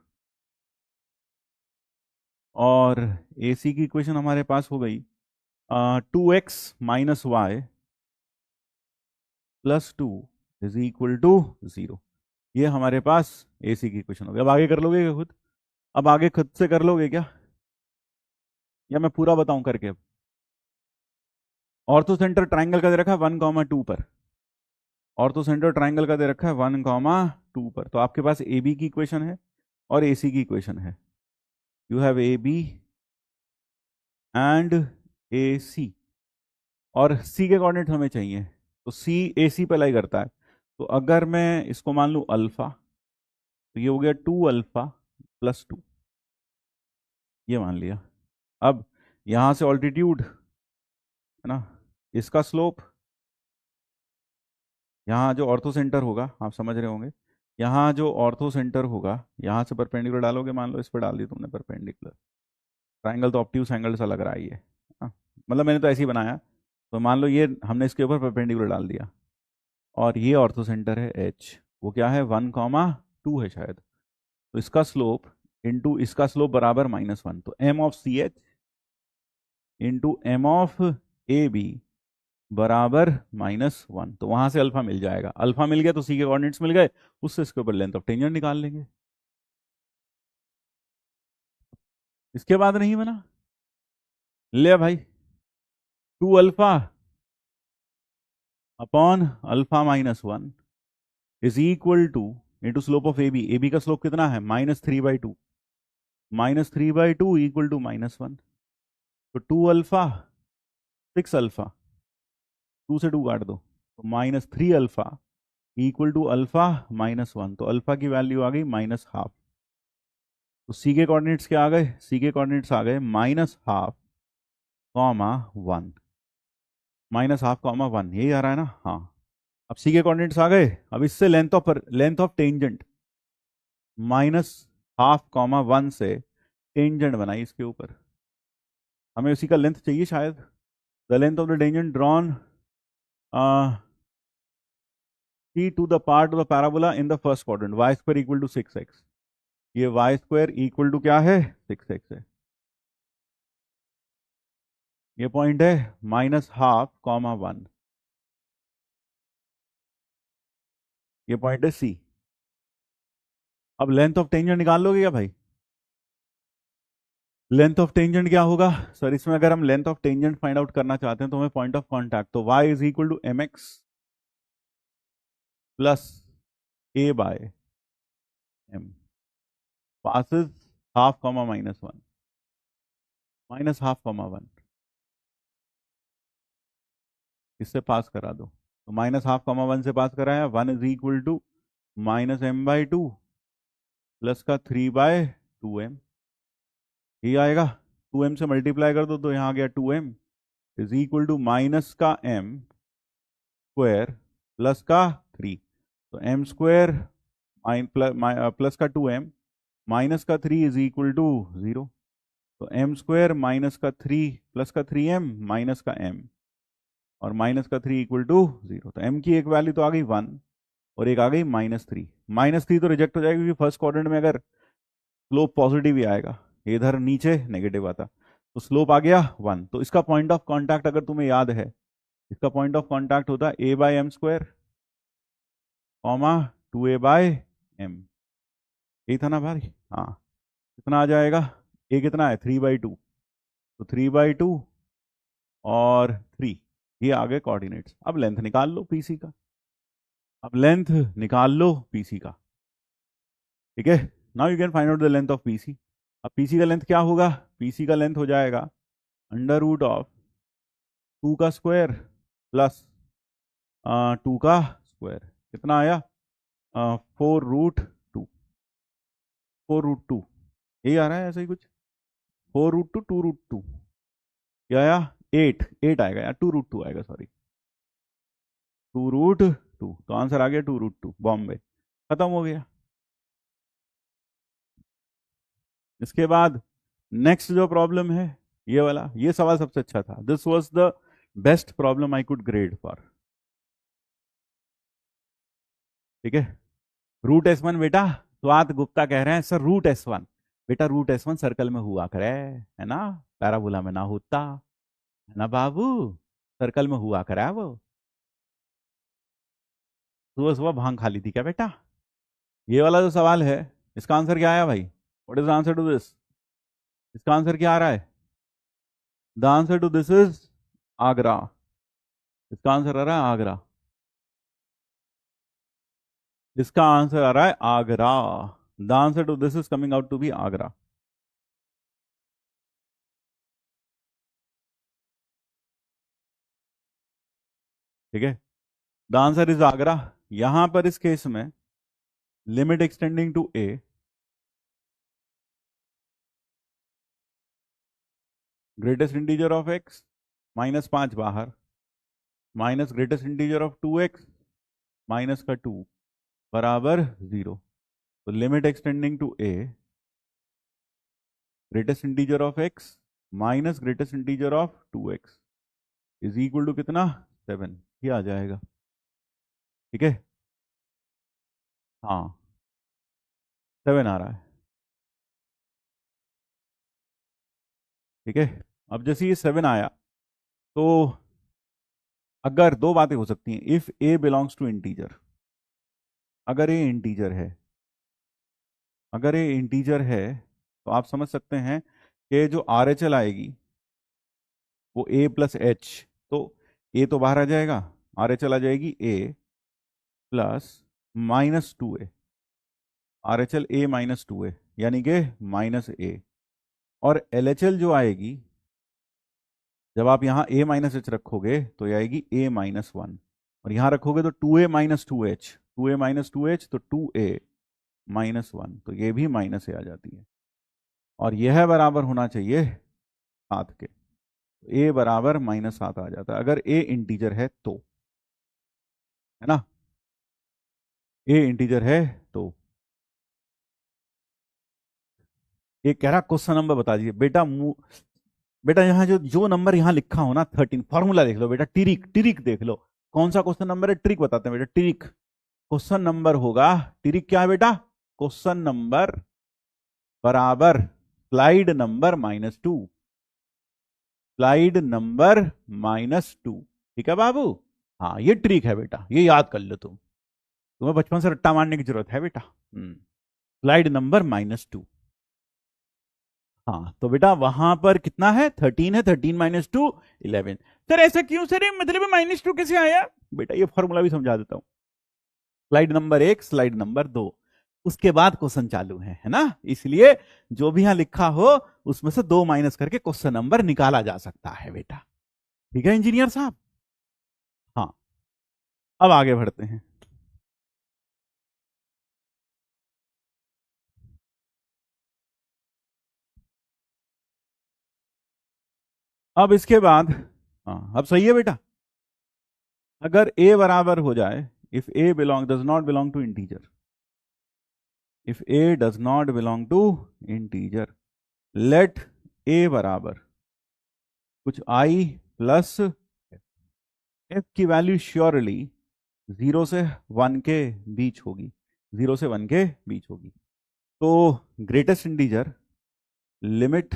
और ए सी की इक्वेशन हमारे पास हो गई 2x - y +2 is equal to 0। ये हमारे पास ए सी की इक्वेशन हो गई। अब आगे कर लोगे क्या खुद? अब आगे खुद से कर लोगे क्या, या मैं पूरा बताऊं करके? अब ऑर्थो सेंटर ट्राइंगल का दे रखा है 1, 2 पर, ऑर्थो सेंटर ट्राइंगल का दे रखा है 1, 2 पर। तो आपके पास ए बी की इक्वेशन है और ए सी की इक्वेशन है। You have A B and A C, और सी के कोऑर्डिनेट हमें चाहिए, तो सी ए सी पे लाई करता है। तो अगर मैं इसको मान लूँ अल्फा, तो ये हो गया 2α + 2, ये मान लिया। अब यहां से ऑल्टीट्यूड है ना, इसका स्लोप, यहाँ जो ऑर्थो सेंटर होगा, आप समझ रहे होंगे, यहाँ जो ऑर्थो सेंटर होगा, यहाँ से परपेंडिकुलर डालोगे, मान लो इस पर डाल दी तुमने परपेंडिकुलर, ट्राइंगल तो ऑब्ट्यूज एंगल सा लग रहा है ये, हाँ, मतलब मैंने तो ऐसे ही बनाया। तो मान लो ये हमने इसके ऊपर परपेंडिकुलर डाल दिया, और ये ऑर्थो सेंटर है एच, वो क्या है 1, 2 है शायद। तो इसका स्लोप इंटू इसका स्लोप बराबर -1, तो M of C H into M of A B बराबर -1। तो वहां से अल्फा मिल जाएगा, अल्फा मिल गया तो सी के कोऑर्डिनेट्स मिल गए, उससे इसके ऊपर लेंथ ऑफ टेंजेंट निकाल लेंगे। इसके बाद नहीं बना, ले भाई 2α/α-1 is equal to into slope of A B का स्लोप कितना है -3/2, -3/2 इक्वल टू -1। तो 2α 6 अल्फा, 2 से 2 काट दो तो -3 अल्फा इक्वल टू अल्फा -1, तो अल्फा की वैल्यू आ गई -12। तो सी के कोऑर्डिनेट्स क्या आ गए? सी के कोऑर्डिनेट्स आ गए -12 कॉमा 1, -12 कॉमा 1, यही आ रहा है ना? हाँ। अब सी के कोऑर्डिनेट्स आ गए। अब इससे लेंथ ऑफ टेंजेंट -12, 1 से टेंजेंट बनाई इसके ऊपर। हमें उसी का लेंथ चाहिए शायद। The length of the tangent drawn C to the part of the parabola in the first quadrant, y square equal to 6x। ये वाई स्क्वायर इक्वल टू क्या है? 6x है। ये पॉइंट है -12 कॉमा 1, ये पॉइंट है सी। अब लेंथ ऑफ टेंजेंट निकाल लोगे क्या भाई? लेंथ ऑफ टेंजेंट क्या होगा सर? इसमें अगर हम length of tangent find out करना चाहते हैं तो हमें पॉइंट ऑफ कांटेक्ट, तो y is equal to mx plus a by m passes half comma -1, -12, इससे पास करा दो तो -12, 1 से पास कराया, 1 is equal to -m/2 plus का 3/2m, ये आएगा। 2m से मल्टीप्लाई कर दो तो यहाँ आ गया 2m is equal to minus का m स्क्वायर प्लस का 3, तो m स्क्वायर प्लस का 2m माइनस का 3 इज इक्वल टू 0, तो m स्क्वायर माइनस का 3 प्लस का 3m माइनस का m और माइनस का 3 इक्वल टू 0, तो m की एक वैल्यू तो आ गई 1 और एक आ गई -3। -3 तो रिजेक्ट हो जाएगा क्योंकि फर्स्ट क्वाड्रेंट में अगर स्लोप पॉजिटिव ही आएगा, इधर नीचे नेगेटिव आता, तो स्लोप आ गया 1। तो इसका पॉइंट ऑफ कांटेक्ट अगर तुम्हें याद है, इसका पॉइंट ऑफ कांटेक्ट होता है a/m स्क्वायर कॉमा 2a/m, यही था ना भाई? हाँ। कितना आ जाएगा? a कितना है? 3/2, तो 3/2 और 3, ये आ गए कोऑर्डिनेट्स। अब लेंथ निकाल लो पीसी का, अब लेंथ निकाल लो पीसी का, ठीक है। Now you can find out the length of PC. अब पीसी का लेंथ क्या होगा? पीसी का लेंथ हो जाएगा √2 का स्क्वायर प्लस 2 का स्क्वायर, कितना आया? 4√2, 4√2, यही आ रहा है ऐसा ही कुछ, 4√2, 2√2, क्या आया? 8 आएगा यार, 2√2 आएगा, सॉरी 2√2, तो आंसर आ गया 2√2, बॉम्बे। खत्म हो गया। इसके बाद नेक्स्ट जो प्रॉब्लम है ये वाला, ये सवाल सबसे अच्छा था। This was the best problem I could grade for, ठीक है। √S1 बेटा, स्वात गुप्ता कह रहे हैं सर √S1, बेटा √S1 सर्कल में हुआ करे, है ना, पैराबोला में ना होता, है ना बाबू, सर्कल में हुआ करे वो। सुबह सुबह भांग खा ली थी क्या बेटा? ये वाला जो सवाल है इसका आंसर क्या आया भाई? What is the answer to this? इसका आंसर क्या आ रहा है? The answer to this is Agra. इसका आंसर आ रहा है आगरा, इसका आंसर आ रहा है Agra. The answer to this is coming out to be Agra, ठीक है। The answer is Agra. यहां पर इस केस में limit extending to a, greatest integer of x -5 बाहर minus greatest integer of 2x minus का 2 बराबर 0, तो limit extending to a greatest integer of x minus greatest integer of 2x is equal to कितना? 7, ये आ जाएगा, ठीक है। हाँ 7 आ रहा है, ठीक है। अब जैसे ये 7 आया तो अगर दो बातें हो सकती हैं, if a belongs to integer, अगर ए इंटीजर है, अगर ये इंटीजर है तो आप समझ सकते हैं कि जो आर एच एल आएगी वो ए प्लस एच, तो ए तो बाहर आ जाएगा, आर एच एल आ जाएगी A plus -2a, R H L A -2a यानी कि -a, और एल एच एल जो आएगी जब आप यहाँ a माइनस एच रखोगे तो ये आएगी a माइनस वन, और यहाँ रखोगे तो 2a minus two H, 2a minus two H तो 2a माइनस वन, तो ये भी माइनस a आ जाती है, और यह बराबर होना चाहिए 7 के। a बराबर -7 आ जाता है अगर a इंटीजर है तो, है ना, a इंटीजर है तो। ये कह रहा क्वेश्चन नंबर बता दीजिए बेटा। बेटा यहाँ जो जो नंबर यहाँ लिखा हो ना 13, फॉर्मूला देख लो बेटा, टिरिक टिरिक देख लो कौन सा क्वेश्चन नंबर है, ट्रिक बताते हैं बेटा, टिरिक क्वेश्चन नंबर होगा। टिरिक क्या है बेटा, क्वेश्चन नंबर बराबर स्लाइड नंबर -2, स्लाइड नंबर -2, ठीक है बाबू। हाँ ये ट्रिक है बेटा, ये याद कर लो तुम, तुम्हें बचपन से रट्टा मारने की जरूरत है बेटा। Slide number -2। हाँ तो बेटा वहां पर कितना है, 13 है, 13 माइनस टू 11। सर ऐसा क्यों सर, ये मतलब -2 कैसे आया, बेटा ये फॉर्मूला भी समझा देता हूँ। स्लाइड नंबर 1, स्लाइड नंबर 2, उसके बाद क्वेश्चन चालू है ना, इसलिए जो भी यहां लिखा हो उसमें से 2 माइनस करके क्वेश्चन नंबर निकाला जा सकता है बेटा, ठीक है इंजीनियर साहब। हाँ अब आगे बढ़ते हैं। अब इसके बाद, हाँ अब सही है बेटा, अगर a बराबर हो जाए, if a does not belong to integer, if a does not belong to integer, let a बराबर कुछ i प्लस f की वैल्यू श्योरली 0 से 1 के बीच होगी, 0 से 1 के बीच होगी। तो greatest integer limit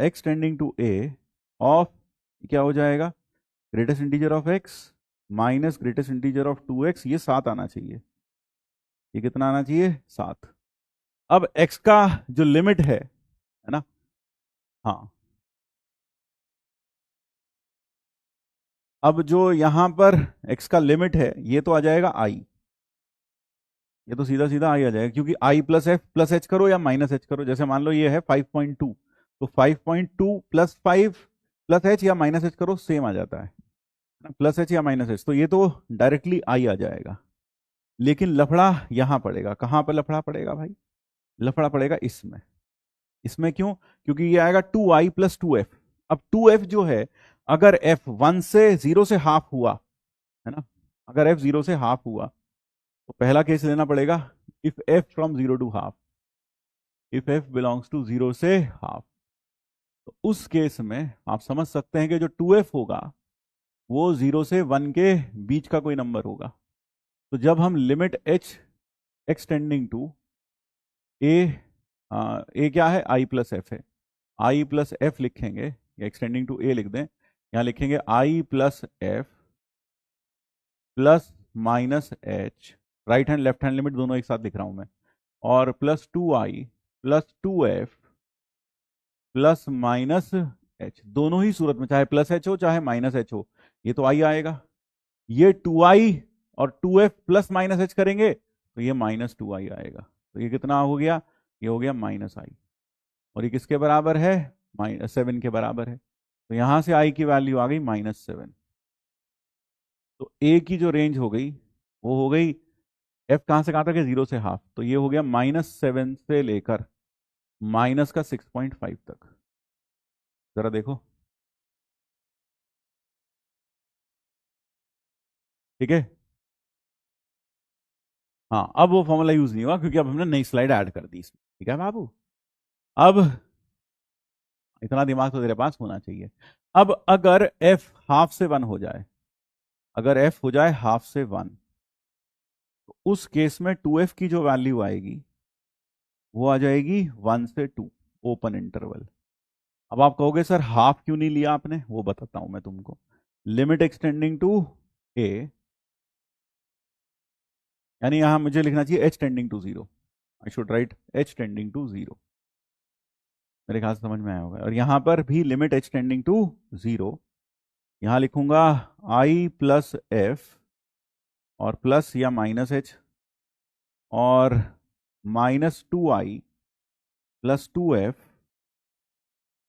x tending to a of क्या हो जाएगा, greatest integer of x minus greatest integer of 2x, ये 7 आना चाहिए, ये कितना आना चाहिए, 7। अब x का जो लिमिट है ना, हाँ अब जो यहां पर x का लिमिट है ये तो आ जाएगा i, ये तो सीधा सीधा i आ जाएगा, क्योंकि i plus F plus H करो या माइनस एच करो, जैसे मान लो ये है 5.2, तो 5.2 प्लस 5 प्लस एच या माइनस एच करो सेम आ जाता है, प्लस एच या माइनस एच, तो ये तो डायरेक्टली i आ जाएगा। लेकिन लफड़ा यहां पड़ेगा, कहां पर लफड़ा पड़ेगा भाई, लफड़ा पड़ेगा इसमें, इसमें क्यों, क्योंकि ये आएगा 2i प्लस 2f। अब 2f जो है, अगर f 1 से 0 से हाफ हुआ, है ना, अगर f 0 से हाफ हुआ तो पहला केस लेना पड़ेगा, if f from 0 to half, if f belongs to 0 से हाफ, तो उस केस में आप समझ सकते हैं कि जो 2f होगा वो 0 से 1 के बीच का कोई नंबर होगा। तो जब हम limit h extending to a, a क्या है, i प्लस एफ है, i प्लस एफ लिखेंगे या एक्सटेंडिंग टू a लिख दें, यहां लिखेंगे i plus F plus minus H, right hand left hand limit दोनों एक साथ लिख रहा हूं मैं, और plus 2i plus 2f plus minus H, दोनों ही सूरत में चाहे प्लस एच हो चाहे माइनस एच हो ये तो आई आएगा। ये 2i और 2f प्लस माइनस एच करेंगे तो ये -2i आएगा, तो ये कितना हो गया, ये हो गया -i, और ये किसके बराबर है, -7 के बराबर है, तो यहां से i की वैल्यू आ गई -7। तो a की जो रेंज हो गई वो हो गई, f कहां से कहां तक है, 0 से हाफ, तो ये हो गया -7 से लेकर माइनस का 6.5 तक। जरा देखो, ठीक है, हाँ अब वो फॉर्मूला यूज नहीं हुआ क्योंकि अब हमने नई स्लाइड ऐड कर दी इसमें, ठीक है बाबू। अब इतना दिमाग तो तेरे पास होना चाहिए। अब अगर f हाफ से 1 हो जाए, अगर f हो जाए हाफ से 1, तो उस केस में 2f की जो वैल्यू आएगी वो आ जाएगी 1 से 2, ओपन इंटरवल। अब आप कहोगे सर हाफ क्यों नहीं लिया आपने, वो बताता हूं मैं तुमको। लिमिट एक्सटेंडिंग टू a, यानी यहां मुझे लिखना चाहिए h tending to 0, I should write h tending to 0, मेरे ख्याल से समझ में आया होगा। और यहां पर भी लिमिट h टेंडिंग टू 0, यहां लिखूंगा i प्लस एफ और प्लस या माइनस एच और -2i प्लस 2f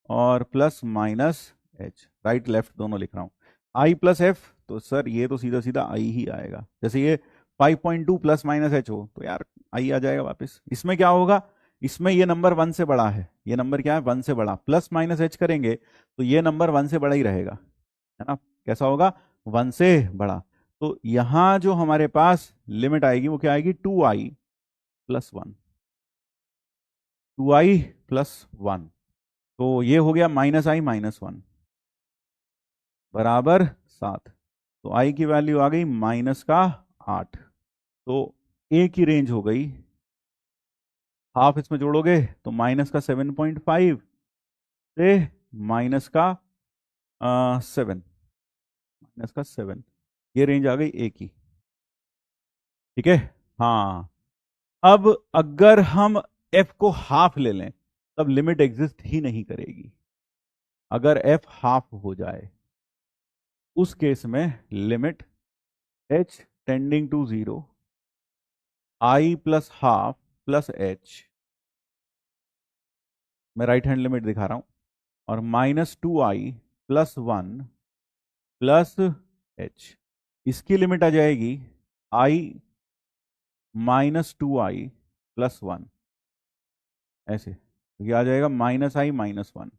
और plus minus H, right left दोनों लिख रहा हूँ। आई प्लस एफ, तो सर ये तो सीधा सीधा आई ही आएगा। जैसे ये 5.2 प्लस माइनस एच हो तो यार आई आ जाएगा वापस। इसमें क्या होगा, इसमें ये नंबर 1 से बड़ा है, ये नंबर क्या है 1 से बड़ा, प्लस माइनस एच करेंगे तो ये नंबर 1 से बड़ा ही रहेगा, है ना। कैसा होगा, 1 से बड़ा। तो यहां जो हमारे पास लिमिट आएगी वो क्या आएगी, 2i प्लस 1, 2i+1। तो ये हो गया -i-1 बराबर 7। तो i की वैल्यू आ गई -8। तो a की रेंज हो गई, हाफ इसमें जोड़ोगे तो -7.5 से -7, -7, ये रेंज आ गई a की। ठीक है। हाँ, अब अगर हम f को हाफ ले लें तब लिमिट एग्जिस्ट ही नहीं करेगी। अगर f हाफ हो जाए उस केस में limit h tending to 0, i plus half plus h, मैं राइट हैंड लिमिट दिखा रहा हूं, और -2i+1 प्लस h, इसकी लिमिट आ जाएगी i -2i+1, ऐसे। तो ये आ जाएगा -i-1,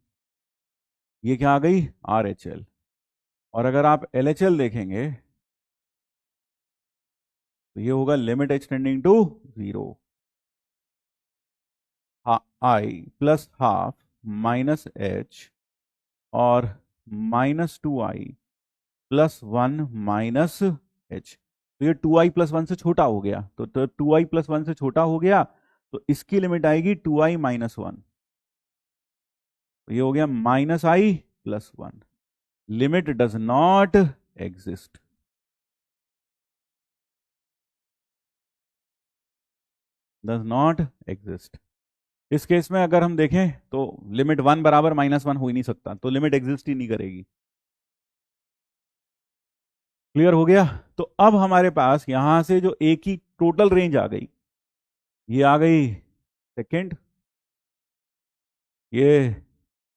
ये क्या आ गई RHL। और अगर आप LHL देखेंगे तो ये होगा limit h tending to 0, i plus half minus h, और -2i+1 माइनस h। तो ये 2i+1 से छोटा हो गया, तो 2i+1 से छोटा हो गया तो इसकी लिमिट आएगी 2i-1। तो ये हो गया -i+1, limit does not exist. Does not exist. इस केस में अगर हम देखें तो लिमिट 1 बराबर -1 हो ही नहीं सकता, तो लिमिट एग्जिस्ट ही नहीं करेगी। क्लियर हो गया। तो अब हमारे पास यहां से जो ए की टोटल रेंज आ गई, ये आ गई सेकंड, ये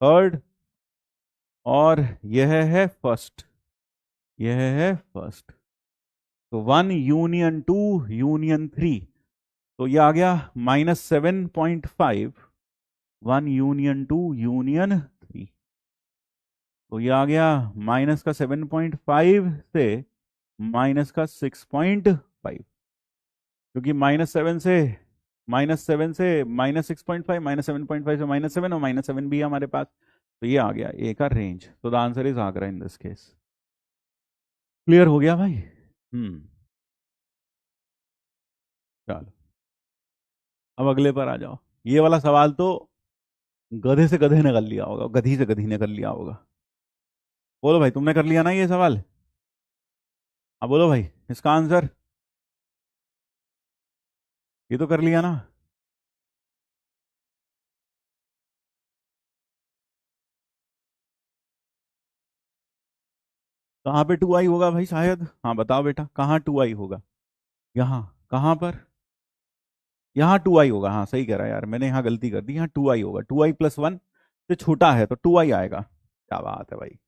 थर्ड, और यह है फर्स्ट, यह है फर्स्ट। तो 1 यूनियन 2 यूनियन 3, तो ये आ गया -7.5, 1 यूनियन 2 यूनियन 3। तो ये आ गया -7.5 से -6.5, क्योंकि -7 से -6.5, -7.5 से -7, और -7 भी है हमारे पास। तो ये आ गया ए का रेंज। तो the answer is Agra in this case. Clear हो गया भाई। चलो अब अगले पर आ जाओ। ये वाला सवाल तो गधे से गधे ने कर लिया होगा, गधी से गधी ने कर लिया होगा। बोलो भाई, तुमने कर लिया ना ये सवाल? अब बोलो भाई इसका आंसर। ये तो कर लिया ना? कहाँ पे 2i होगा भाई शायद? हाँ बताओ बेटा, कहाँ 2i होगा? यहाँ, कहाँ पर? यहाँ 2i होगा। हाँ सही कह रहा है यार, मैंने यहाँ गलती कर दी, यहाँ 2i होगा। 2i+1 से छोटा है तो 2i आएगा। क्या बात है भाई,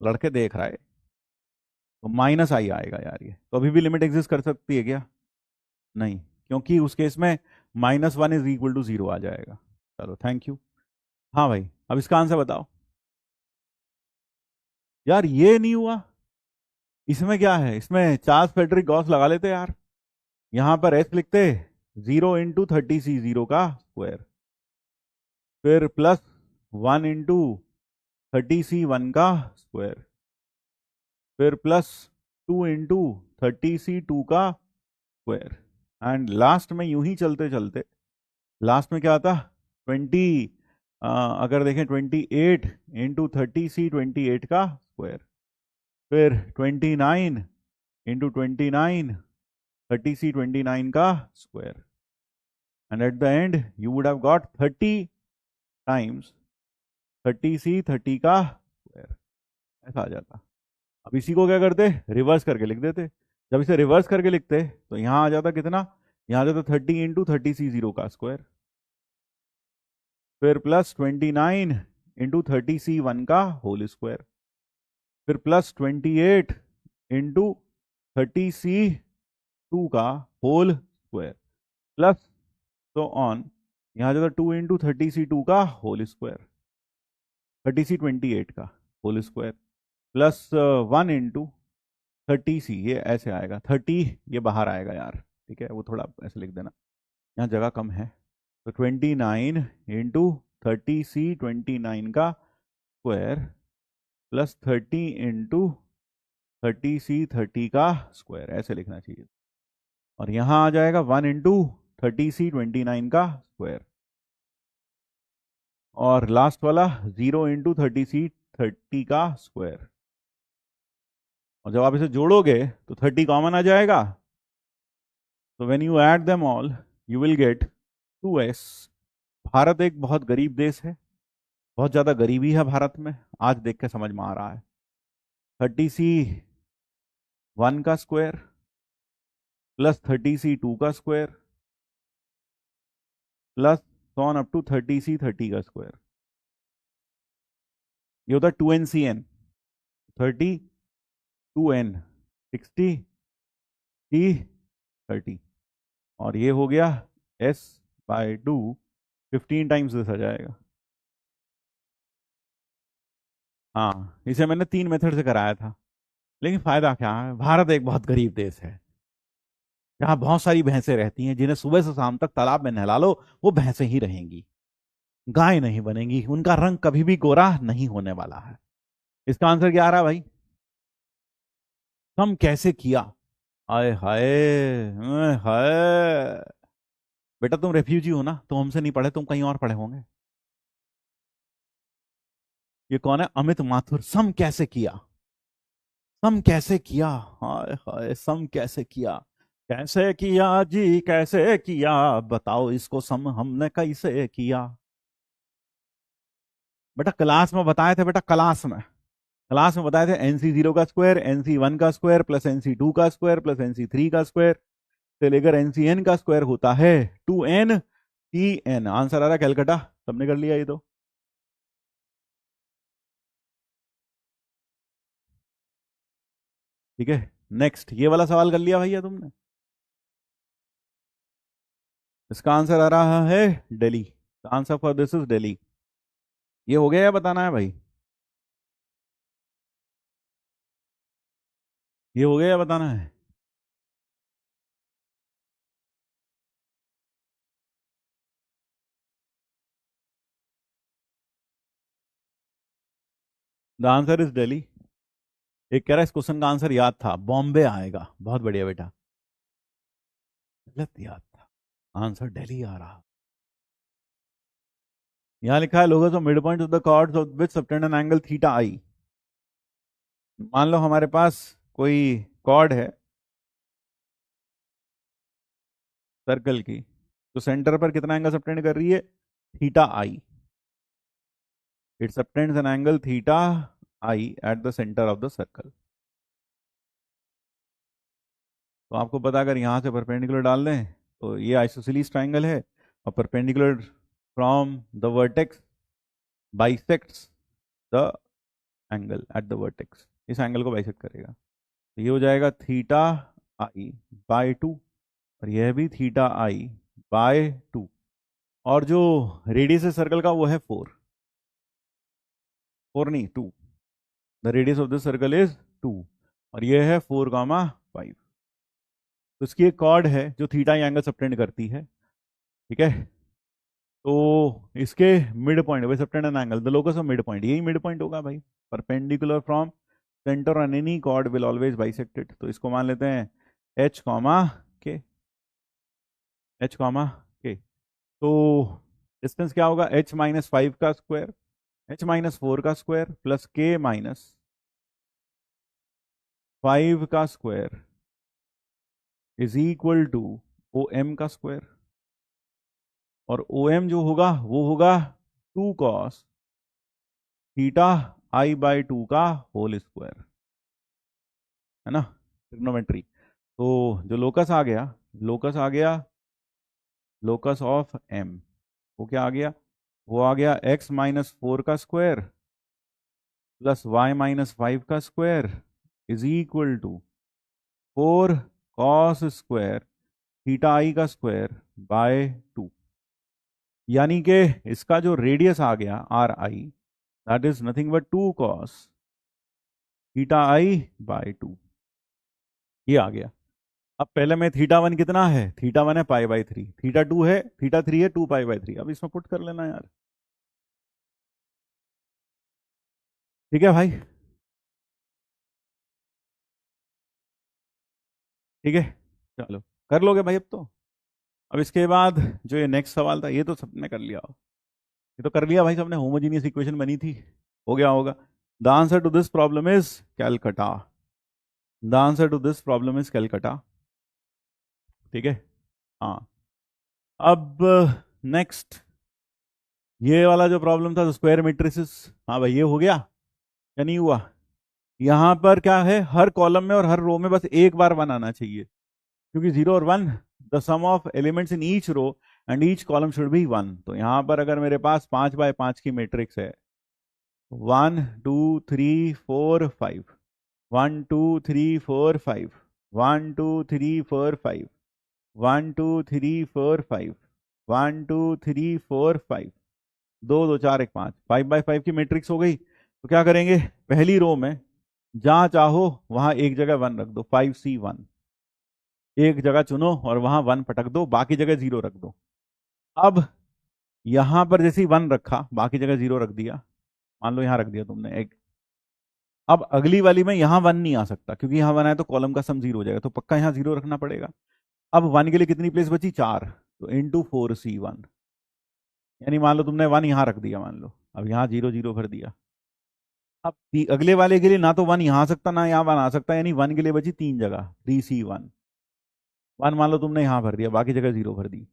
लड़के देख रहा है। तो -i आएगा यार। ये तो अभी भी लिमिट एग्जिस्ट कर सकती है क्या? नहीं, क्योंकि उस केस में -1 = 0 आ जाएगा। चलो थैंक यू। हाँ भाई, अब इसका आंसर बताओ। यार ये नहीं हुआ। इसमें क्या है, इसमें चार्ल्स फ्रेडरिक गॉस लगा लेते यार। यहां पर एस लिखते, 0 × 30c, 0 का स्क्वायर, फिर +1 × 30c, 1 का स्क्वायर, फिर +2 × 30c, 2 का स्क्वायर, एंड लास्ट में यूं ही चलते चलते लास्ट में क्या आता, 20, अगर देखें 28 × 30c, 28 का स्क्वायर, फिर 29 × 29, 30c, 29 का square, and at the end you would have got 30 times 30c, 30 का स्क्वायर। ऐसा आ जाता। अब इसी को क्या करते, रिवर्स करके लिख देते। जब इसे रिवर्स करके लिखते तो यहां आ जाता कितना, यहां आ जाता 30 × 30c, 0 का स्क्वायर, फिर +29 इंटू 30C1 का होल स्क्वायर, फिर प्लस 28 इंटू 30C2 का होल स्क्वायर, प्लस तो ऑन यहाँ जो था 2 इंटू 30C2 का होल स्क्वायर, 30C28 का whole square, plus 1 into 30C, ये ऐसे आएगा 30, ये बाहर आएगा यार, ठीक है, वो थोड़ा ऐसे लिख देना, यहाँ जगह कम है, तो 29 इंटू 30C29 का स्क्वायर, प्लस 30 इंटू 30C30 का स्क्वायर, ऐसे लिखना चाहिए, और यहाँ आ जाएगा 1 इंटू 30C29 का स्क्वायर, और लास्ट वाला 0 इंटू 30C30 का स्क्वायर, और जब आप इसे जोड़ोगे तो 30 कॉमन आ जाएगा, तो when you add them all you will get 2s। Bharat एक बहुत गरीब देश है, बहुत ज़्यादा गरीबी है भारत में, आज देख के समझ में आ रहा है। 30C1 का स्क्वायर प्लस 30C2 का square plus on up to 30C30 का स्क्वायर, ये होता है 2NCN, 32N 60C30, और ये हो गया S/2, 15 टाइम्स दिस आ जाएगा। हाँ, इसे मैंने 3 मेथड से कराया था, लेकिन फायदा क्या है, भारत एक बहुत गरीब देश है, जहाँ बहुत सारी भैंसें रहती हैं, जिन्हें सुबह से शाम तक तालाब में नहला लो वो भैंसें ही रहेंगी, गाय नहीं बनेंगी, उनका रंग कभी भी गोरा नहीं होने वाला है। इसका आंसर क्या आ रहा है भाई? हम कैसे किया? आय हाय, आय हाय, बेटा तुम रेफ्यूजी हो ना, तुम हमसे नहीं पढ़े, तुम कहीं और पढ़े होंगे। ये कौन है? अमित माथुर। सम कैसे किया? सम कैसे किया? हाय हाय, सम कैसे किया? कैसे किया जी, कैसे किया, बताओ इसको सम हमने कैसे किया? बेटा क्लास में बताए थे, बेटा क्लास में बताए थे, NC0 का स्क्वायर, NC1 का स्क्वायर प्लस NC2 का स्क्वायर प्लस NC3 का स्क्वायर से लेकर NCN का स्क्वायर होता है 2NCN। आंसर आ रहा है कैलकाटा। सबने कर लिया ये तो। ठीक है, नेक्स्ट ये वाला सवाल कर लिया भैया तुमने। इसका आंसर आ रहा है Delhi. Answer for this is Delhi. ये हो गया या बताना है भाई? ये हो गया या बताना है? The answer is Delhi. एक कह रहा है इस क्वेश्चन का आंसर याद था, बॉम्बे आएगा। बहुत बढ़िया बेटा, गलत याद था, आंसर दिल्ली आ रहा। यहां लिखा है locus of mid point of the chords of which subtend an angle theta I. मान लो हमारे पास कोई कॉर्ड है सर्कल की, तो सेंटर पर कितना एंगल सबटेंड कर रही है? Theta I. It subtends N angle theta I at the centre of the circle. तो आपको पता, अगर यहाँ से परपेंडिकुलर डाल दें तो ये आइसोसेलेस ट्राइंगल है, और perpendicular from the vertex bisects the angle at the vertex, इस एंगल को बाइसेक्ट करेगा। तो ये हो जाएगा थीटा आई बाय 2, और यह भी थीटा आई बाय 2, और जो रेडियस है सर्कल का वो है 4, 4 नहीं 2, the radius of this circle is 2, और ये है 4,5। तो इसकी एक कॉर्ड है जो थीटा एंगल सबटेंड करती है, ठीक है। तो इसके मिड पॉइंट वे subtend an angle the locus of mid point, यही मिड पॉइंट होगा भाई। Perpendicular from centre on any chord will always bisected. तो इसको मान लेते हैं H comma K, H comma K. तो डिस्टेंस क्या होगा? h-5 का स्क्वायर, h-4 का स्क्वायर प्लस k-5 का square is equal to OM का स्क्वायर, और OM जो होगा वो होगा 2 cos थीटा आई बाई 2 का होल स्क्वायर, है ना, ट्रिग्नोमेट्री। तो जो लोकस आ गया, लोकस आ गया, लोकस ऑफ M, वो क्या आ गया? वो आ गया x माइनस 4 का स्क्वायर प्लस y माइनस 5 का square is equal to 4 cos square theta I का स्क्वायर बाय 2। यानी कि इसका जो रेडियस आ गया R I, that is nothing but 2 cos theta I by 2। ये आ गया। अब पहले में थीटा वन कितना है, थीटा वन है पाई बाई 3, थीटा टू है, थीटा थ्री है 2 पाई बाई 3। अब इसमें पुट कर लेना यार। ठीक है भाई, ठीक है, चलो कर लोगे भाई अब तो। अब इसके बाद जो ये नेक्स्ट सवाल था, ये तो सबने कर लिया, ये तो कर लिया भाई सबने। होमोजीनियस इक्वेशन बनी थी, हो गया होगा। The answer to this problem is Calcutta. The answer to this problem is Calcutta. ठीक है, हाँ। अब नेक्स्ट ये वाला जो प्रॉब्लम था, स्क्वायर मैट्रिसेस। हाँ भाई, ये हो गया या नहीं हुआ? यहां पर क्या है, हर कॉलम में और हर रो में बस एक बार वन आना चाहिए, क्योंकि 0 और 1 the sum of elements in each row and each column should be 1। तो यहां पर अगर मेरे पास 5 बाय 5 की मैट्रिक्स है, 1 2 3 4 5, 1 2 3 4 5, 1 2 3 4 5, 1 2 3 4 5, 1 2 3 4 5, 2 2 4 1 5, 5 बाय 5 की मैट्रिक्स हो गई। तो क्या करेंगे, पहली रो में जहां चाहो वहां एक जगह 1 रख दो, 5C1। एक जगह चुनो और वहां 1 पटक दो, बाकी जगह 0 रख दो। अब यहां पर जैसे ही 1 रखा, बाकी जगह 0 रख दिया। मान लो यहां रख दिया तुमने एक। अब अगली वाली में यहां 1 नहीं आ सकता, क्योंकि यहां 1 है तो कॉलम का सम 0 हो जाएगा, तो पक्का यहां 0 रखना पड़ेगा। अब 1 के लिए कितनी प्लेस बची, 4, तो इंटू 4C1। यानी मान लो तुमने 1 यहां रख दिया, मान लो अब यहां 0 0 भर दिया। अब अगले वाले के लिए ना तो 1 यहां आ सकता ना यहां 1 आ सकता, यानी 1 के लिए बची 3 जगह, 3C1। 1 मान लो तुमने यहां भर दिया, बाकी जगह 0 भर दी।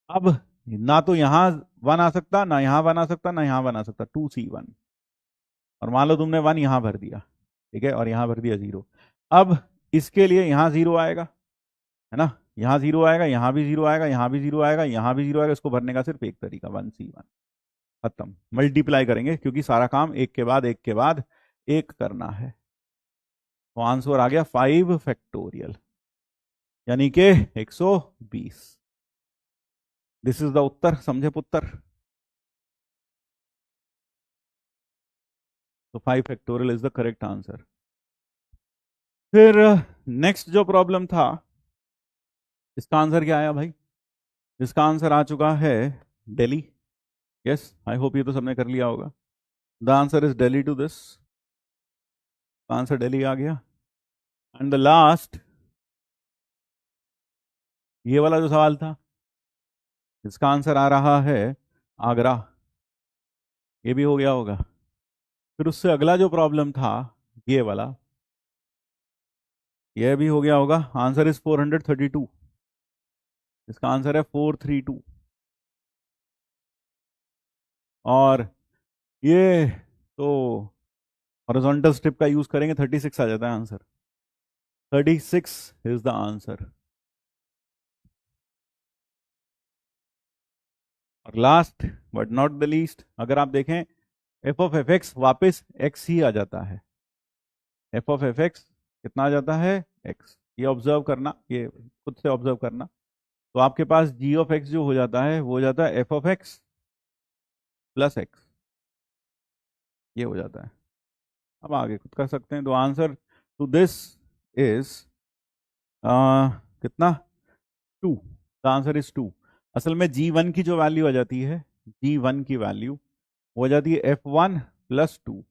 अब ना तो यहां 1 आ सकता, ना यहां 1 आ सकता, ना यहां 1 आ सकता, 2C1। और मान लो तुमने 1 यहां भर दिया, ठीक है, और यहां भर दिया 0। अब इसके लिए यहां 0 आएगा, है ना, यहां 0 आएगा, यहां भी 0 आएगा, यहां भी 0 आएगा, यहां भी 0 आएगा। इसको भरने का सिर्फ एक तरीका, 1C1। खत्म, मल्टीप्लाई करेंगे, क्योंकि सारा काम एक के बाद एक के बाद एक करना है। तो आंसर आ गया 5 फैक्टोरियल, यानी कि 120। दिस इज द उत्तर, समझे पुत्र? तो 5 factorial is the correct answer. फिर नेक्स्ट जो प्रॉब्लम था, इसका आंसर क्या आया भाई? इसका आंसर आ चुका है दिल्ली। यस, आई होप ये तो सबने कर लिया होगा। The answer is Delhi to this. Answer Delhi आ गया। एंड द लास्ट, ये वाला जो सवाल था, इसका आंसर आ रहा है आगरा। ये भी हो गया होगा। फिर उससे अगला जो प्रॉब्लम था, ये वाला, ये भी हो गया होगा। Answer is 432। इसका आंसर है 432। और ये तो हॉरिजॉन्टल स्ट्रिप का यूज करेंगे, 36 आ जाता है आंसर। 36 is the answer. और last but not the least, अगर आप देखें, एफ ऑफ एफ एक्स वापिस एक्स ही आ जाता है। एफ ऑफ एफ एक्स कितना आ जाता है, एक्स। ये ऑब्जर्व करना, ये खुद से ऑब्जर्व करना। तो आपके पास जी ऑफ एक्स जो हो जाता है, वो हो जाता है F of x plus x. ये हो जाता है। अब आगे खुद कर सकते हैं। तो आंसर टू दिस इज कितना, 2। The answer is 2। असल में G1 की जो वैल्यू आ जाती है, G1 की वैल्यू हो जाती है F1 प्लस 2।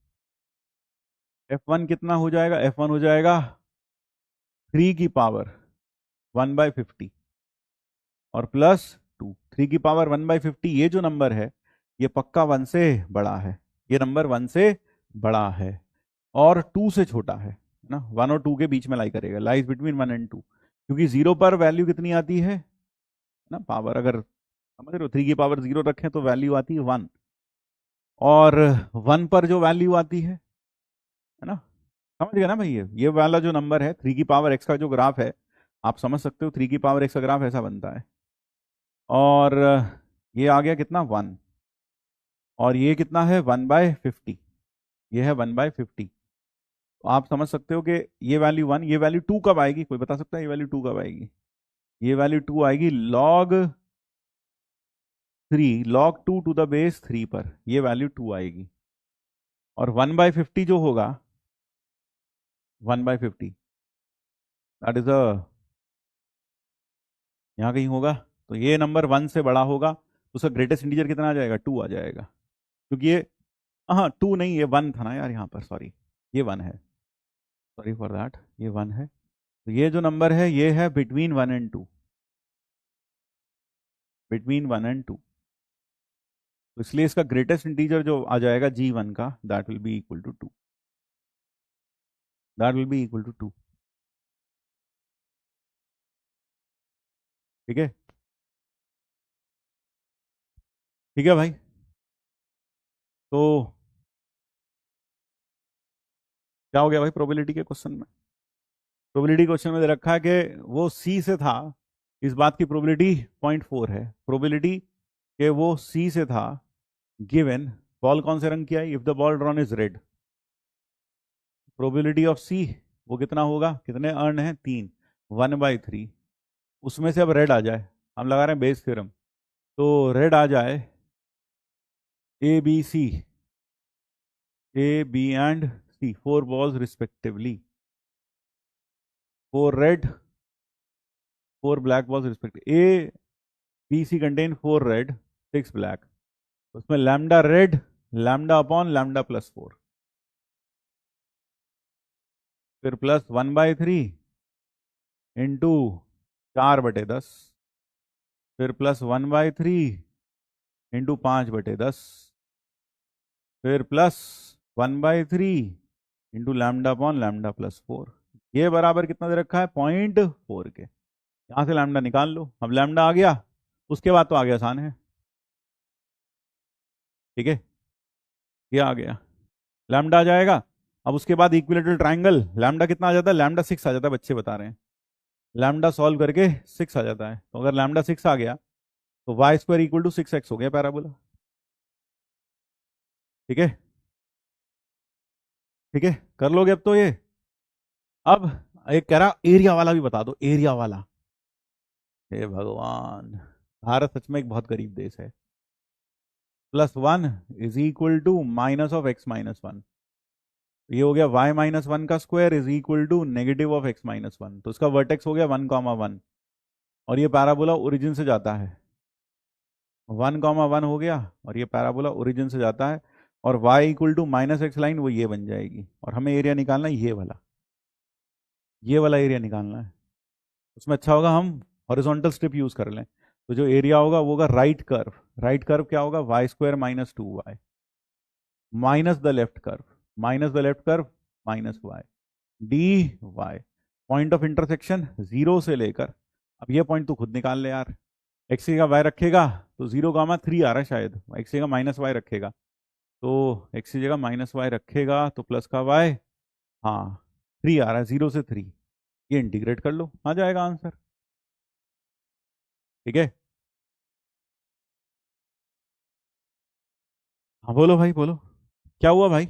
F1 कितना हो जाएगा, F1 हो जाएगा 3 की पावर 1/50 और प्लस 2। 3 की पावर 1/50, ये जो नंबर है ये पक्का 1 से बड़ा है। ये नंबर 1 से बड़ा है और 2 से छोटा है ना। 1 और 2 के बीच में लाई करेगा, लाइज बिटवीन 1 एंड 2। क्योंकि 0 पर वैल्यू कितनी आती है ना, पावर, अगर समझ रहे हो 3 की पावर 0 रखें तो वैल्यू आती है 1। और 1 पर जो वैल्यू आती है ना, समझ गया ना भाई? ये वाला जो नंबर है 3 की पावर x का जो ग्राफ है, आप समझ सकते हो 3 की पावर x का ग्राफ ऐसा बनता है। और ये आ गया कितना, 1। और ये कितना है 1/50, ये है 1/50। तो आप समझ सकते हो कि ये वैल्यू 1, ये वैल्यू 2 कब आएगी, कोई बता सकता है ये वैल्यू 2 कब आएगी? ये वैल्यू 2 आएगी log 2 to the base 3 पर, ये वैल्यू 2 आएगी। और 1/50 जो होगा, 1/50 दैट इज अ, यहाँ कहीं होगा, तो ये नंबर 1 से बड़ा होगा तो उसका ग्रेटेस्ट इंटीजर कितना आ जाएगा? 2 आ जाएगा, क्योंकि ये, हाँ 2 नहीं, ये 1 था ना यार यहाँ पर, सॉरी, ये 1 है, सॉरी फॉर दैट, ये 1 है। तो ये जो नंबर है ये है बिटवीन 1 and 2, बिटवीन 1 and 2। तो इसलिए इसका ग्रेटेस्ट इंटीजर जो आ जाएगा G1 का, that will be equal to 2, that will be equal to 2। ठीक है, ठीक है भाई। तो क्या हो गया भाई प्रोबेबिलिटी के क्वेश्चन में? प्रोबेबिलिटी क्वेश्चन में दे रखा है कि वो सी से था, इस बात की प्रोबेबिलिटी 0.4 है, प्रोबेबिलिटी कि वो सी से था गिवन बॉल कौन से रंग की आई, if the ball drawn is red, probability of C वो कितना होगा, कितने अर्न है 3, 1/3। उसमें से अब रेड आ जाए, हम लगा रहे हैं बेस थ्योरम, तो रेड आ जाए ABC, A B and C, 4 balls respectively, 4 red, 4 black balls respectively, ABC contain 4 red, 6 black, उसमें lambda red, lambda upon lambda +4, फिर प्लस 1/3 इंटू 4/10, फिर प्लस 1/3 इंटू 5/10, फिर plus 1/3 into lambda upon lambda +4, ये बराबर कितना दे रखा है 0.4 के। यहां से लैम्डा निकाल लो, अब लैम्डा आ गया, उसके बाद तो आगे आसान है। ठीक है, ये आ गया, लैम्डा आ जाएगा। अब उसके बाद इक्विलेटरल ट्राइंगल, लैम्डा कितना आ जाता है, लैम्डा 6 आ जाता है, बच्चे बता रहे हैं, लैम्डा सॉल्व करके 6 आ जाता है। तो अगर लैम्डा 6 आ गया तो y² इक्वल टू 6x हो गया पैराबोला। ठीक है, ठीक है, कर लोगे अब तो ये। अब एक कह रहा एरिया वाला भी बता दो, एरिया वाला, हे भगवान, भारत सच में एक बहुत गरीब देश है। +1 is equal to minus of x-1, ये हो गया y-1 का square is equal to negative of x-1, तो इसका वर्टेक्स हो गया 1,1, और ये पैराबोला ओरिजिन से जाता है, 1,1 हो गया, और ये पैराबोला ओरिजिन से जाता है, और y equal to -x line वो ये बन जाएगी, और हमें एरिया निकालना है ये वाला, ये वाला एरिया निकालना है। उसमें अच्छा होगा हम हॉरिजॉन्टल स्ट्रिप यूज कर लें, तो जो एरिया होगा वो होगा राइट कर्व, राइट कर्व क्या होगा y² - 2y minus the left curve, minus the left curve minus y dy, point of intersection 0 से लेकर, अब ये पॉइंट तू खुद निकाल ले यार, एक्स की जगह वाई रखेगा तो 0,3 आ रहा है शायद, एक्स की जगह माइनस वाई रखेगा तो एक्स की जगह माइनस वाई रखेगा तो प्लस का वाई, हाँ 3 आ रहा है, 0 से 3, ये इंटीग्रेट कर लो आ जाएगा आंसर। ठीक है, हाँ बोलो भाई बोलो, क्या हुआ भाई?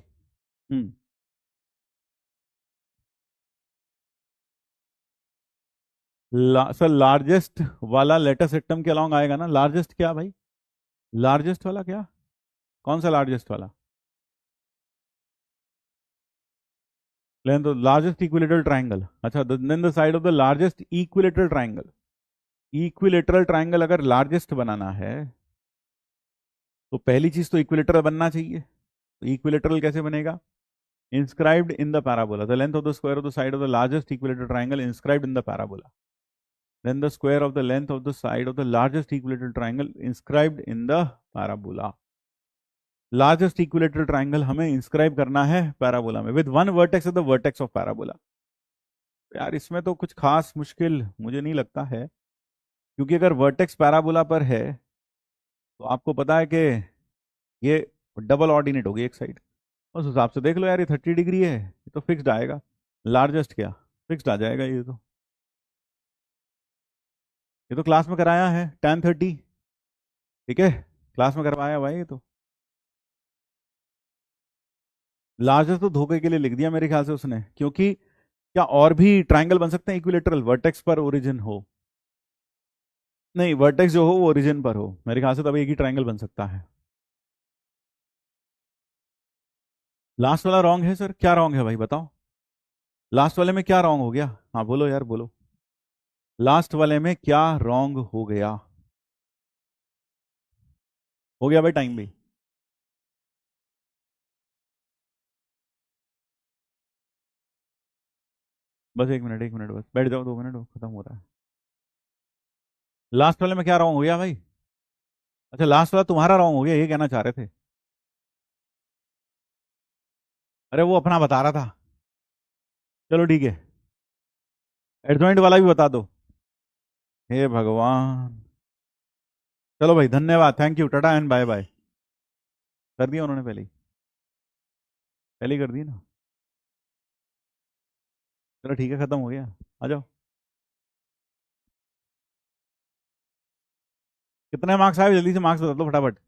हम्म, सर लार्जेस्ट वाला लेटर सेक्टम के अलोंग आएगा ना, लार्जेस्ट क्या भाई, लार्जेस्ट वाला क्या, कौन सा लार्जेस्ट वाला? Length of largest equilateral triangle, अच्छा then the side of the largest equilateral triangle, equilateral triangle अगर लार्जेस्ट बनाना है तो पहली चीज तो इक्विलेटरल बनना चाहिए, तो इक्विलेटरल कैसे बनेगा, inscribed in the parabola, the length of the square of the side of the largest equilateral triangle inscribed in the parabola, then the square of the length of the side of the largest equilateral triangle inscribed in the parabola, largest equilateral triangle हमें inscribe करना है parabola में with one vertex at the vertex of parabola. यार इसमें तो कुछ खास मुश्किल मुझे नहीं लगता है, क्योंकि अगर वर्टेक्स पैराबोला पर है तो आपको पता है कि ये डबल ऑर्डिनेट होगी एक साइड, उस हिसाब से देख लो यार, ये 30 डिग्री है, ये तो फिक्स्ड आएगा, लार्जेस्ट क्या फिक्स्ड आ जाएगा, ये तो क्लास में कराया है tan 30। ठीक है, क्लास में करवाया भाई ये तो, लार्जेस्ट तो धोखे के लिए लिख दिया मेरे ख्याल से उसने, क्योंकि क्या और भी ट्राइंगल बन सकते हैं इक्विलेटरल, वर्टेक्स पर ओरिजिन हो? नहीं, वर्टेक्स जो हो वो ओरिजिन पर हो, मेरे ख्याल से तभी एक ही ट्राइंगल बन सकता है। लास्ट वाला रॉन्ग है सर, क्या रॉन्ग है भाई बताओ? लास्ट वाले में क्या रॉन्ग हो गया? हाँ बोलो यार बोलो, लास्ट वाले में क्या रॉन्ग हो गया? हो गया भाई टाइम भी। बस एक मिनट बस बैठ जाओ, 2 मिनट खत्म हो रहा है। लास्ट वाले में क्या रॉन्ग हो गया भाई? अच्छा लास्ट वाला तुम्हारा रॉन्ग हो गया, ये कहना चाह रहे थे? अरे वो अपना बता रहा था। चलो ठीक है, एडजॉइंट वाला भी बता दो। हे भगवान। चलो भाई धन्यवाद, thank you, tata and bye bye. कर दिया उन्होंने पहले ही, पहले ही कर दिया ना। चलो ठीक है, खत्म हो गया, आ जाओ। कितने मार्क्स आए जल्दी से मार्क्स बता दो फटाफट,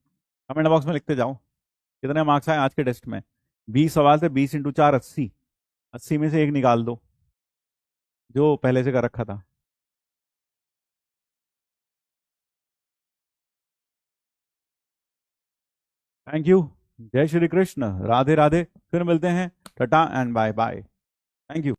कमेंट बॉक्स में लिखते जाओ। कितने मार्क्स आए आज के टेस्ट में? 20 सवाल थे, 20 × 4 80, 80 में से एक निकाल दो जो पहले से कर रखा था। थैंक यू, जय श्री कृष्ण, राधे राधे, फिर मिलते हैं, tata and bye bye. Thank you.